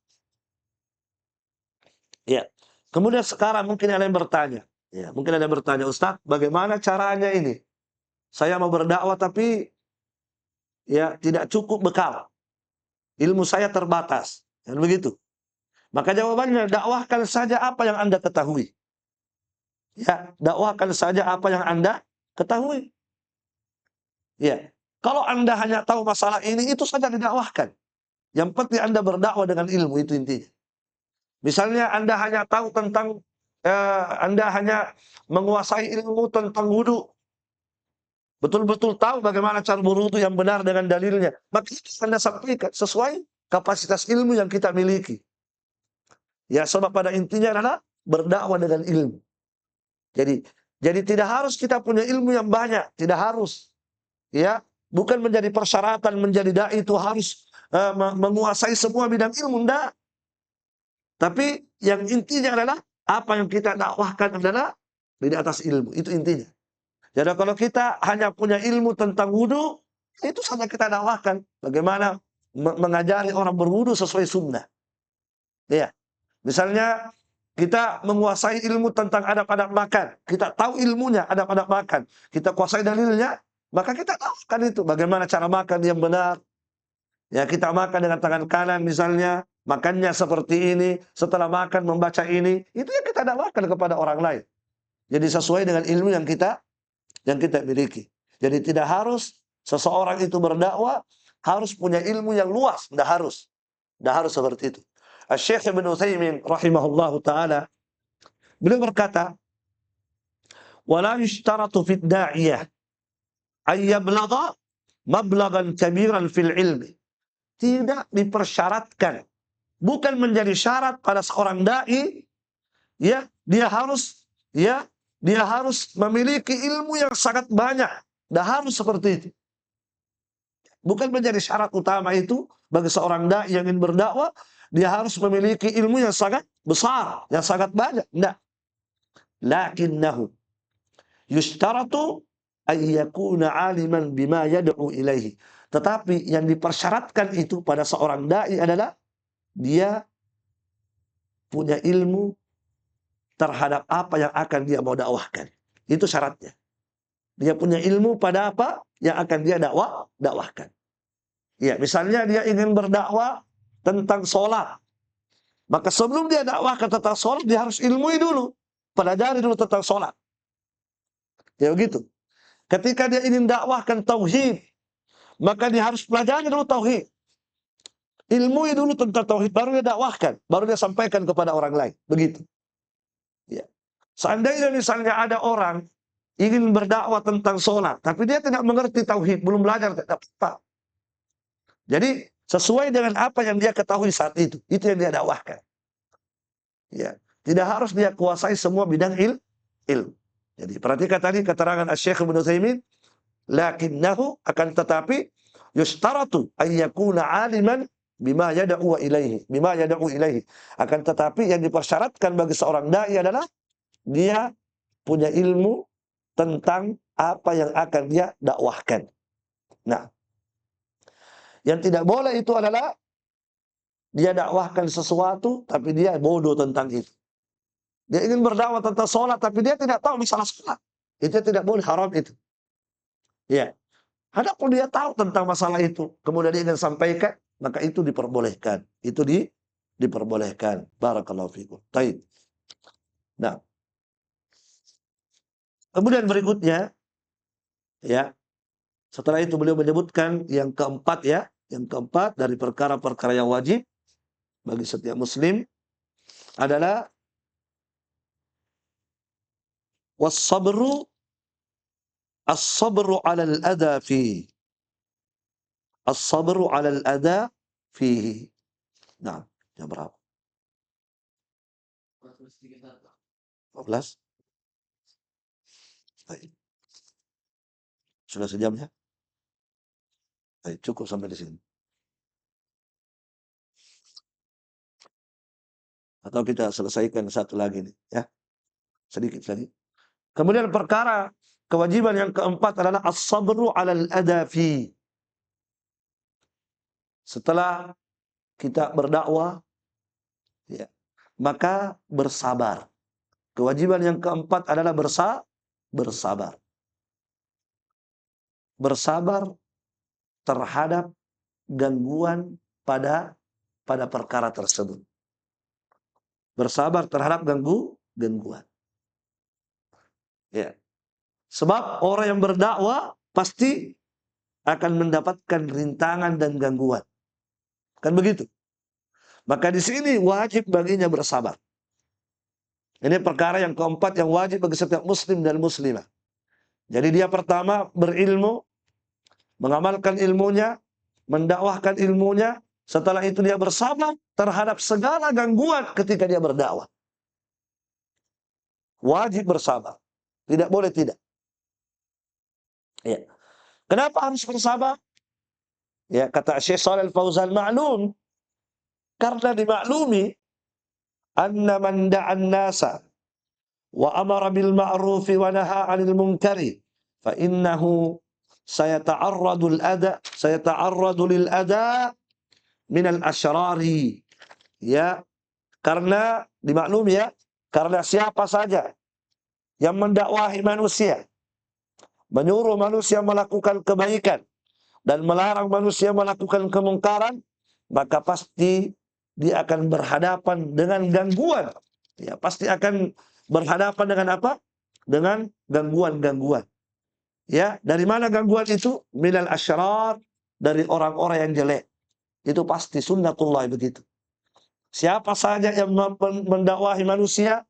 Ya. Kemudian sekarang mungkin ada yang bertanya. Ya, mungkin ada yang bertanya, Ustaz, bagaimana caranya ini? Saya mau berdakwah tapi ya tidak cukup bekal. Ilmu saya terbatas. Dan begitu. Maka jawabannya, dakwahkan saja apa yang Anda ketahui. Ya, dakwahkan saja apa yang Anda ketahui. Ya. Kalau Anda hanya tahu masalah ini, itu saja didakwahkan. Yang penting Anda berdakwah dengan ilmu, itu intinya. Misalnya Anda hanya tahu tentang, Anda hanya menguasai ilmu tentang wudu. Betul-betul tahu bagaimana cara berwudu yang benar dengan dalilnya. Maka itu Anda sampaikan sesuai kapasitas ilmu yang kita miliki. Ya, sebab pada intinya adalah berdakwah dengan ilmu. Jadi tidak harus kita punya ilmu yang banyak, tidak harus. Ya, bukan menjadi persyaratan menjadi dai itu harus menguasai semua bidang ilmu, enggak. Tapi yang intinya adalah apa yang kita dakwahkan adalah di atas ilmu. Itu intinya. Jadi kalau kita hanya punya ilmu tentang wudu, itu saja kita dakwahkan. Bagaimana mengajari orang berwudu sesuai sunnah. Ya. Misalnya kita menguasai ilmu tentang adab-adab makan. Kita tahu ilmunya adab-adab makan. Kita kuasai dalilnya, maka kita dakwahkan itu. Bagaimana cara makan yang benar. Ya, kita makan dengan tangan kanan misalnya, makannya seperti ini, setelah makan membaca ini, itu yang kita dakwahkan kepada orang lain. Jadi sesuai dengan ilmu yang kita miliki. Jadi tidak harus seseorang itu berdakwah harus punya ilmu yang luas, tidak harus. Tidak harus seperti itu. Asy-Syaikh Ibnu Utsaimin rahimahullahu taala beliau berkata, "Wala yushtaratu fid da'iyah ay yablagha mablaghan kabiran fil ilmi." Tidak dipersyaratkan, bukan menjadi syarat pada seorang dai, ya, dia harus memiliki ilmu yang sangat banyak. Tidak harus seperti itu. Bukan menjadi syarat utama itu bagi seorang dai yang ingin berdakwah, dia harus memiliki ilmu yang sangat besar, yang sangat banyak. Tidak. Lakinnahu yushtaratu ay yakuna aliman bima yad'u ilaihi. Tetapi yang dipersyaratkan itu pada seorang dai adalah dia punya ilmu terhadap apa yang akan dia mau dakwahkan. Itu syaratnya. Dia punya ilmu pada apa yang akan dia dakwahkan. Ya, misalnya dia ingin berdakwah tentang sholat. Maka sebelum dia dakwahkan tentang sholat, dia harus ilmui dulu. Pelajari dulu tentang sholat. Ya begitu. Ketika dia ingin dakwahkan tauhid, maka dia harus pelajari dulu tauhid. Ilmui dulu tentang tauhid, baru dia dakwahkan, baru dia sampaikan kepada orang lain. Begitu. Ya. Seandainya misalnya ada orang ingin berdakwah tentang sholat, tapi dia tidak mengerti tauhid, belum belajar, tidak apa. Jadi sesuai dengan apa yang dia ketahui saat itu yang dia dakwahkan. Ya, tidak harus dia kuasai semua bidang ilmu. Jadi perhatikan tadi keterangan Asy-Syaikh Ibnu Utsaimin, lakinnahu, akan tetapi yustaratu ay yakuna aliman bima yad'u ilaihi. Akan tetapi yang dipersyaratkan bagi seorang dai adalah dia punya ilmu tentang apa yang akan dia dakwahkan. Nah, yang tidak boleh itu adalah dia dakwahkan sesuatu tapi dia bodoh tentang itu. Dia ingin berdakwah tentang sholat tapi dia tidak tahu masalah sholat. Itu tidak boleh, haram itu. Ya. Adapun dia tahu tentang masalah itu, kemudian dia ingin sampaikan, maka itu diperbolehkan. Itu diperbolehkan. Barakallahu fikum. Baik. Nah, kemudian berikutnya, ya, setelah itu beliau menyebutkan yang keempat, ya, yang keempat dari perkara-perkara yang wajib bagi setiap muslim adalah was-sabru as-sabru 'ala al-adha fihi. As-sabru 'ala al-adha fihi. Nah, jam berapa? 14. Baik. Sudah sejam ya? Baik, cukup sampai di sini. Atau kita selesaikan satu lagi nih, ya. Sedikit lagi. Kemudian perkara kewajiban yang keempat adalah as-sabru 'alal adafi. Setelah kita berdakwah, ya, maka bersabar. Kewajiban yang keempat adalah bersabar. Bersabar terhadap gangguan pada perkara tersebut. Bersabar terhadap gangguan. Ya. Sebab orang yang berdakwah pasti akan mendapatkan rintangan dan gangguan. Kan begitu? Maka di sini wajib baginya bersabar. Ini perkara yang keempat yang wajib bagi setiap muslim dan muslimah. Jadi dia pertama berilmu, mengamalkan ilmunya, mendakwahkan ilmunya. Setelah itu dia bersabar terhadap segala gangguan ketika dia berdakwah. Wajib bersabar. Tidak boleh tidak. Ya. Kenapa harus bersabar? Ya, kata Syekh Shalih Al-Fauzan, ma'lum, karena dimaklumi anna man da'an nasa wa amara bil ma'rufi wa naha 'anil munkari fa innahu sayata'arradu lil adha min al asyrari. Ya, karena dimaklumi, ya, karena siapa saja yang mendakwahi manusia, menyuruh manusia melakukan kebaikan dan melarang manusia melakukan kemungkaran, maka pasti dia akan berhadapan dengan gangguan. Ya, pasti akan berhadapan dengan apa? Dengan gangguan-gangguan. Ya, dari mana gangguan itu? Minal asyrar, dari orang-orang yang jelek. Itu pasti sunnatullah begitu. Siapa saja yang mendakwahi manusia,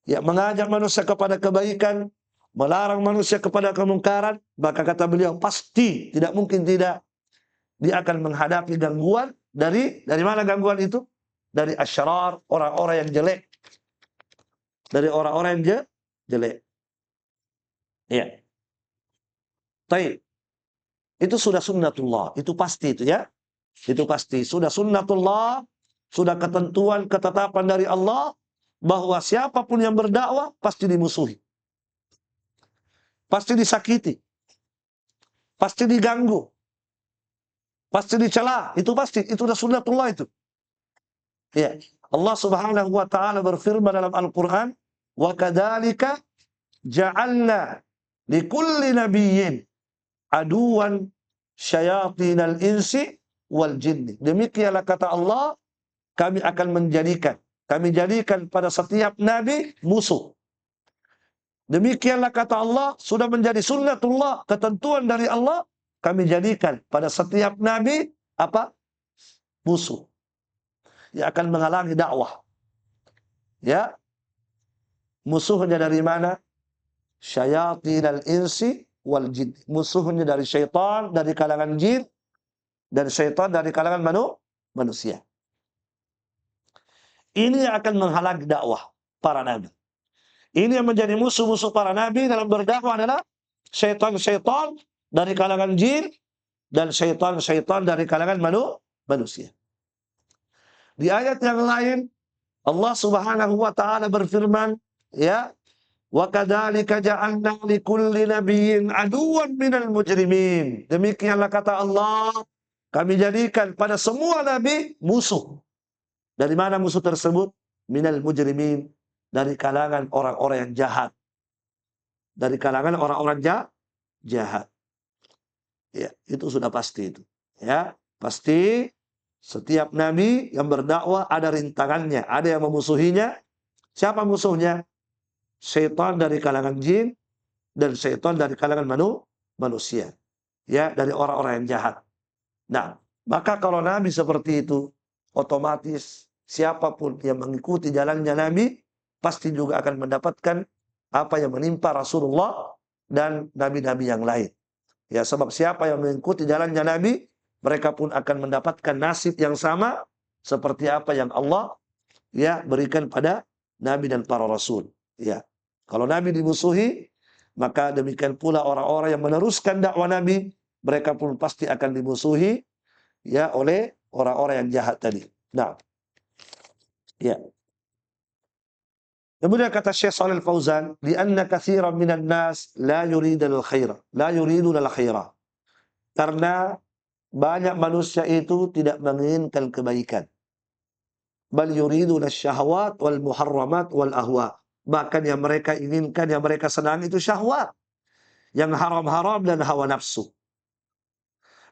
ya, mengajak manusia kepada kebaikan, melarang manusia kepada kemungkaran, maka kata beliau pasti tidak mungkin tidak dia akan menghadapi gangguan dari mana gangguan itu? Dari asyrar, orang-orang yang jelek. Dari orang-orang yang jelek. Ya. Baik. Itu sudah sunnatullah, itu pasti itu, ya. Itu pasti sudah sunnatullah, sudah ketentuan ketetapan dari Allah bahwa siapapun yang berdakwah pasti dimusuhi. Pasti disakiti. Pasti diganggu. Pasti dicela, itu pasti, itu sudah sunnatullah itu. Ya, Allah Subhanahu wa taala berfirman dalam Al-Qur'an, "Wa kadzalika ja'alna likulli nabiyyin aduwan syayatinal insi wal jinni." Demikianlah kata Allah, kami jadikan pada setiap nabi musuh. Demikianlah kata Allah, sudah menjadi sunnatullah, ketentuan dari Allah, kami jadikan pada setiap nabi apa? Musuh. Yang akan menghalangi dakwah. Ya. Musuhnya dari mana? Syayatinal insi wal jin. Musuhnya dari syaitan, dari kalangan jin, dan syaitan dari kalangan manusia. Ini yang akan menghalangi dakwah para nabi. Ini yang menjadi musuh-musuh para nabi dalam berdakwah adalah syaitan-syaitan dari kalangan jin dan syaitan-syaitan dari kalangan manusia. Di ayat yang lain Allah Subhanahu wa taala berfirman, ya, Wa kadzalika ja'alna likulli nabiyyin aduwwan minal mujrimin. Demikianlah kata Allah, kami jadikan pada semua nabi musuh. Dari mana musuh tersebut? Minal mujrimin, dari kalangan orang-orang yang jahat. Dari kalangan orang-orang jahat. Ya, itu sudah pasti itu. Ya, pasti setiap nabi yang berdakwah ada rintangannya, ada yang memusuhinya. Siapa musuhnya? Syaitan dari kalangan jin dan syaitan dari kalangan manusia. Ya, dari orang-orang yang jahat. Nah, maka kalau nabi seperti itu, otomatis siapapun yang mengikuti jalannya nabi pasti juga akan mendapatkan apa yang menimpa Rasulullah dan nabi-nabi yang lain. Ya, sebab siapa yang mengikuti jalannya nabi, mereka pun akan mendapatkan nasib yang sama seperti apa yang Allah ya berikan pada nabi dan para rasul. Ya. Kalau nabi dimusuhi, maka demikian pula orang-orang yang meneruskan dakwah nabi, mereka pun pasti akan dimusuhi ya oleh orang-orang yang jahat tadi. Nah, ya. Kemudian kata Syekh Shalih Fauzan, "Li'anna katsiran minan nas la yuridul khaira, la yuridul khaira." Karena banyak manusia itu tidak menginginkan kebaikan. Bal yuridun syahwat wal muharramat wal ahwa. Bahkan yang mereka inginkan, yang mereka senang itu syahwat. Yang haram-haram dan hawa nafsu.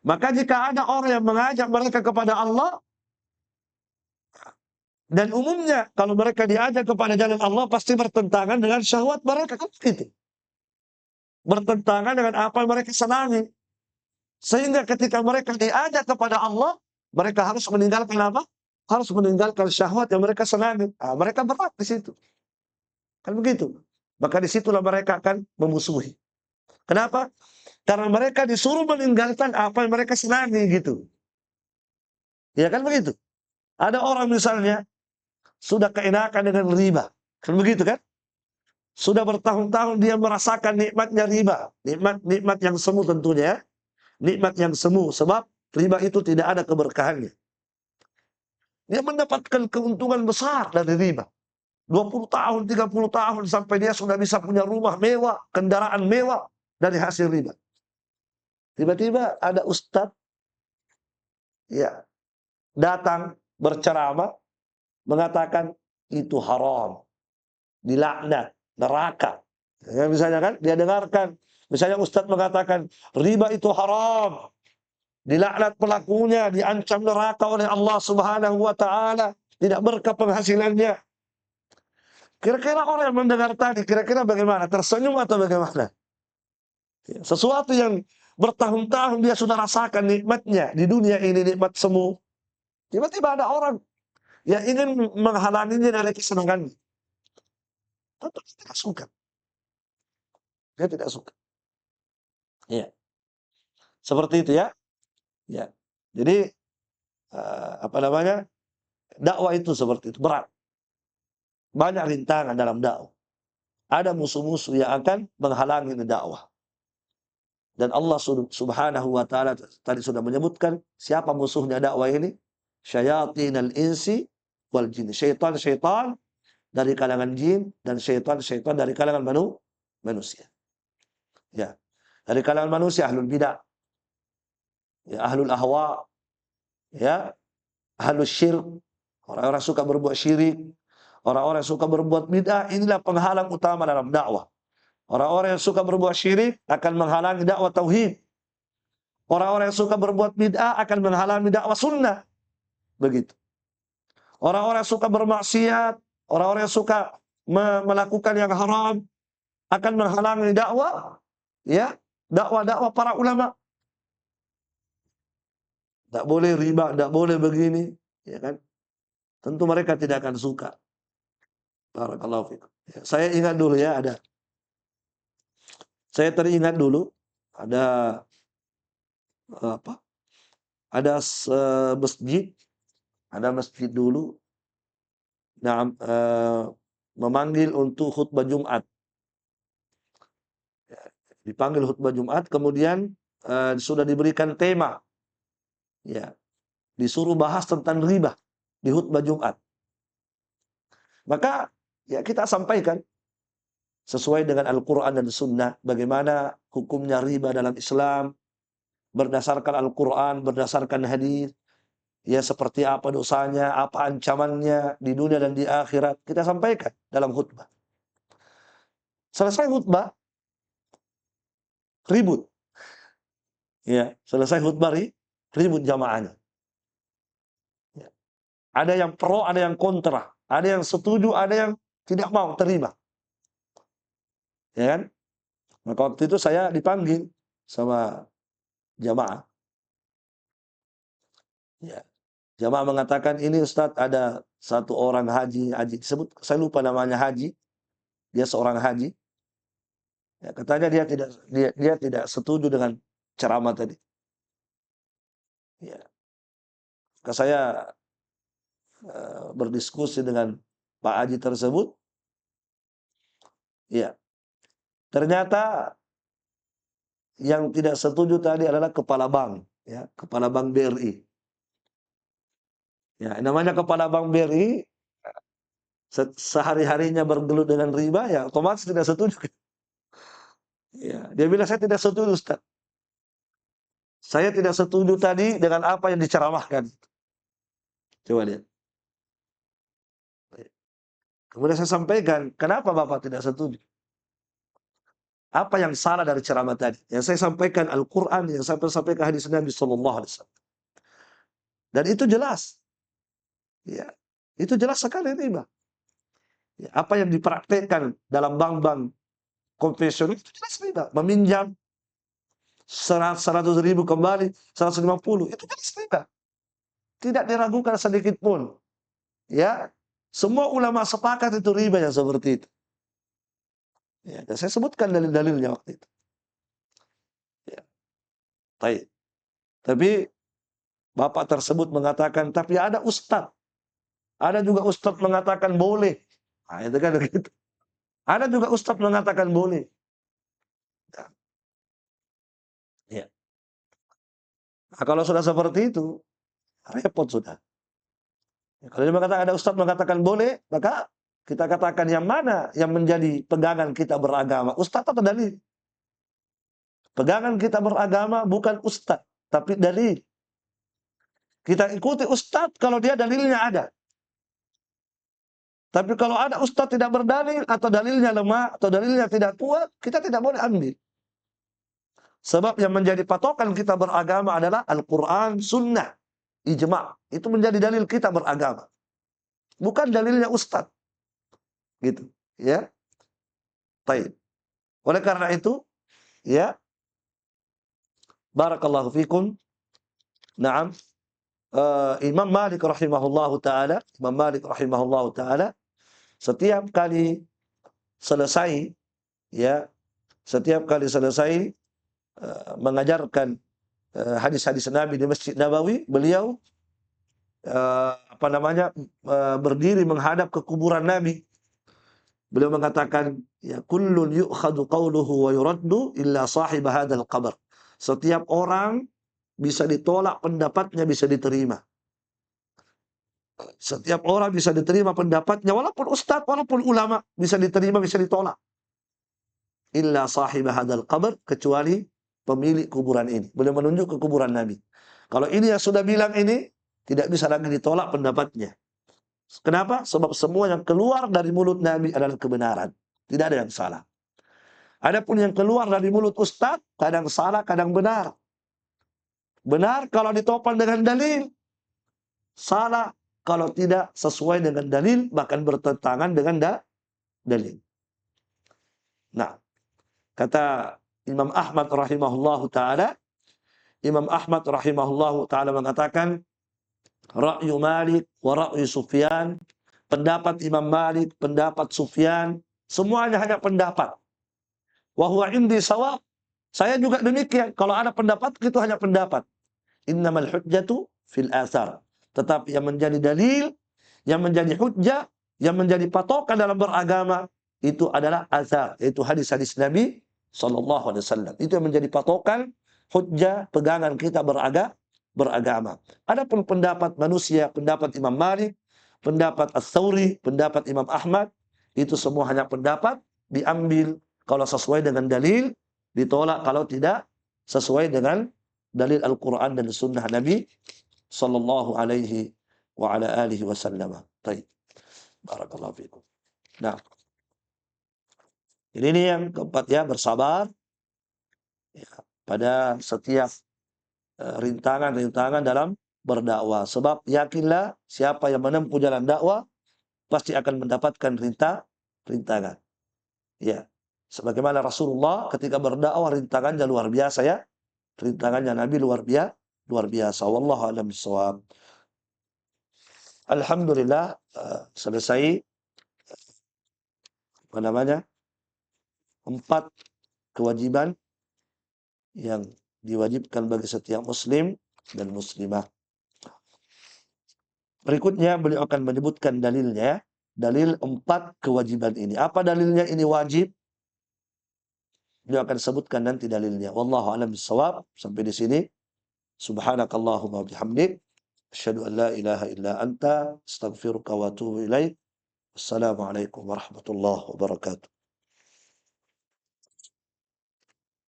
Maka jika ada orang yang mengajak mereka kepada Allah, dan umumnya kalau mereka diajak kepada jalan Allah pasti bertentangan dengan syahwat mereka, kan begitu. Bertentangan dengan apa yang mereka senangi. Sehingga ketika mereka diajak kepada Allah, mereka harus meninggalkan apa? Harus meninggalkan syahwat yang mereka senangi. Nah, mereka berat di situ. Kan begitu. Maka disitulah mereka akan memusuhi. Kenapa? Karena mereka disuruh meninggalkan apa yang mereka senangi gitu. Ya kan begitu. Ada orang misalnya sudah keenakan dengan riba. Kan begitu kan? Sudah bertahun-tahun dia merasakan nikmatnya riba. Nikmat yang semu tentunya ya. Nikmat yang semu. Sebab riba itu tidak ada keberkahannya. Dia mendapatkan keuntungan besar dari riba. 20 tahun, 30 tahun sampai dia sudah bisa punya rumah mewah, kendaraan mewah dari hasil riba. Tiba-tiba ada ustadz ya datang berceramah mengatakan itu haram, dilaknat, neraka. Ya, misalnya kan dia dengarkan, misalnya ustadz mengatakan riba itu haram, dilaknat pelakunya, diancam neraka oleh Allah Subhanahu wa taala, tidak berkah penghasilannya. Kira-kira orang yang mendengar tadi, kira-kira bagaimana? Tersenyum atau bagaimana? Sesuatu yang bertahun-tahun dia sudah rasakan nikmatnya di dunia ini, nikmat semu. Tiba-tiba ada orang yang ingin menghalanginya dari kesenangannya. Tentu dia tidak suka. Dia tidak suka. Ya, seperti itu ya. Ya. Jadi apa namanya? Dakwah itu seperti itu, berat. Banyak rintangan dalam dakwah. Ada musuh-musuh yang akan menghalangi dakwah. Dan Allah Subhanahu wa taala tadi sudah menyebutkan siapa musuhnya dakwah ini? Syayatinal insi wal jin. Syaitan-syaitan dari kalangan jin dan syaitan-syaitan dari kalangan manusia. Ya. Dari kalangan manusia ahlul bidah, ya ahlul ahwa, ya ahlus syirk, orang-orang suka berbuat syirik, orang-orang yang suka berbuat bid'ah, inilah penghalang utama dalam dakwah. Orang-orang yang suka berbuat syirik akan menghalangi dakwah tauhid. Orang-orang yang suka berbuat bid'ah akan menghalangi dakwah sunnah. Begitu. Orang-orang yang suka bermaksiat, orang-orang yang suka melakukan yang haram akan menghalangi dakwah, ya, dakwah-dakwah para ulama. Tak boleh riba, tak boleh begini, ya kan? Tentu mereka tidak akan suka. Barakallahu fikum. Ya, saya ingat dulu ya saya teringat dulu ada apa? Ada masjid, ada masjid dulu. Nah, memanggil untuk khutbah Jumat. Dipanggil khutbah Jumat, kemudian sudah diberikan tema. Ya, disuruh bahas tentang riba di khutbah Jumat. Maka ya kita sampaikan sesuai dengan Al-Quran dan Sunnah, bagaimana hukumnya riba dalam Islam, berdasarkan Al-Quran, berdasarkan hadis, ya seperti apa dosanya, apa ancamannya di dunia dan di akhirat, kita sampaikan dalam khutbah. Selesai khutbah, ribut. Ya, selesai khutbah, ribut jamaahnya. Ya. Ada yang pro, ada yang kontra, ada yang setuju, ada yang tidak mau terima. Ya kan? Maka waktu itu saya dipanggil sama jamaah. Ya. Jamaah mengatakan, ini Ustadz ada satu orang haji disebut, saya lupa namanya haji, dia seorang haji. Ya, katanya dia tidak setuju dengan ceramah tadi. Ya. Maka saya berdiskusi dengan Pak Haji tersebut. Ya. Ternyata yang tidak setuju tadi adalah kepala bank, ya, kepala bank BRI. Ya, namanya kepala bank BRI sehari-harinya bergelut dengan riba, ya otomatis tidak setuju. Ya, dia bilang saya tidak setuju, Ustaz. Saya tidak setuju tadi dengan apa yang diceramahkan. Coba lihat. Kemudian saya sampaikan, kenapa Bapak tidak setuju? Apa yang salah dari ceramah tadi? Yang saya sampaikan Al-Quran, yang saya sampaikan hadis Nabi SAW. Dan itu jelas. Ya, itu jelas sekali riba. Ya, apa yang dipraktekkan dalam bank-bank konvensional itu jelas riba. Meminjam 100 ribu kembali 150, itu jelas riba. Tidak diragukan sedikit pun. Ya, semua ulama sepakat itu riba yang seperti itu. Ya, dan saya sebutkan dalil-dalilnya waktu itu. Ya. Tapi bapak tersebut mengatakan, tapi ada ustadz. Ada juga ustadz mengatakan boleh. Nah, itu kan begitu. Ada juga ustadz mengatakan boleh. Ya. Nah, kalau sudah seperti itu, repot sudah. Ya, kalau dia mengatakan, ada ustadz mengatakan boleh, maka kita katakan yang mana yang menjadi pegangan kita beragama, ustadz atau dalil? Pegangan kita beragama bukan ustadz, tapi dalil. Kita ikuti ustadz kalau dia dalilnya ada. Tapi kalau ada ustadz tidak berdalil, atau dalilnya lemah, atau dalilnya tidak kuat, kita tidak boleh ambil. Sebab yang menjadi patokan kita beragama adalah Al-Quran, Sunnah, Ijma'. Itu menjadi dalil kita beragama. Bukan dalilnya ustadz. Gitu. Ya. Baik. Oleh karena itu, ya, barakallahu fikum. Naam. Imam Malik rahimahullahu ta'ala, setiap kali selesai, ya, mengajarkan hadis-hadis Nabi di Masjid Nabawi, beliau berdiri menghadap ke kuburan Nabi. Beliau mengatakan, ya, kullun yu'khadu qawluhu wa yuraddu illa sahib hadzal qabr. Setiap orang bisa ditolak pendapatnya, bisa diterima. Setiap orang bisa diterima pendapatnya, walaupun ustadz, walaupun ulama, bisa diterima, bisa ditolak. Illa sahib hadzal qabr, kecuali pemilik kuburan ini. Beliau menunjuk ke kuburan Nabi. Kalau ini yang sudah bilang ini, tidak bisa lagi ditolak pendapatnya. Kenapa? Sebab semua yang keluar dari mulut Nabi adalah kebenaran. Tidak ada yang salah. Adapun yang keluar dari mulut ustadz, kadang salah, kadang benar. Benar kalau ditopang dengan dalil. Salah kalau tidak sesuai dengan dalil, bahkan bertentangan dengan dalil. Nah, kata Imam Ahmad rahimahullahu ta'ala, mengatakan, Ra'yu Malik wa Ra'yu Sufyan, pendapat Imam Malik, pendapat Sufyan, semuanya hanya pendapat. Wa huwa indi sawab, saya juga demikian. Kalau ada pendapat, itu hanya pendapat. Innamal hujjatu fil athar. Tetapi yang menjadi dalil, yang menjadi hujjah, yang menjadi patokan dalam beragama, itu adalah athar, yaitu hadis-hadis Nabi SAW. Itu yang menjadi patokan, hujjah, pegangan kita beragama. Adapun pendapat manusia, pendapat Imam Malik, pendapat Ats-Tsauri, pendapat Imam Ahmad, itu semua hanya pendapat, diambil kalau sesuai dengan dalil, ditolak kalau tidak sesuai dengan dalil Al-Quran dan Sunnah Nabi Sallallahu Alaihi wa ala alihi wasallam. Baik, barakallahu fiikum. Nah, ini yang keempat ya, bersabar ya, pada setiap rintangan-rintangan dalam berdakwah. Sebab yakinlah siapa yang menempuh jalan dakwah pasti akan mendapatkan rintangan. Ya. Sebagaimana Rasulullah ketika berdakwah rintangannya luar biasa ya. Rintangannya Nabi luar biasa. Wallahu a'lam bishawab. Alhamdulillah selesai apa namanya? 4 kewajiban yang diwajibkan bagi setiap muslim dan muslimah. Berikutnya beliau akan menyebutkan dalilnya. Dalil 4 kewajiban ini. Apa dalilnya ini wajib? Beliau akan sebutkan nanti dalilnya. Wallahu a'lam bishawab. Sampai di sini. Subhanakallahumma bihamdik. Asyhadu an la ilaha illa anta astaghfiruka wa atubu ilaik. Assalamualaikum warahmatullahi wabarakatuh.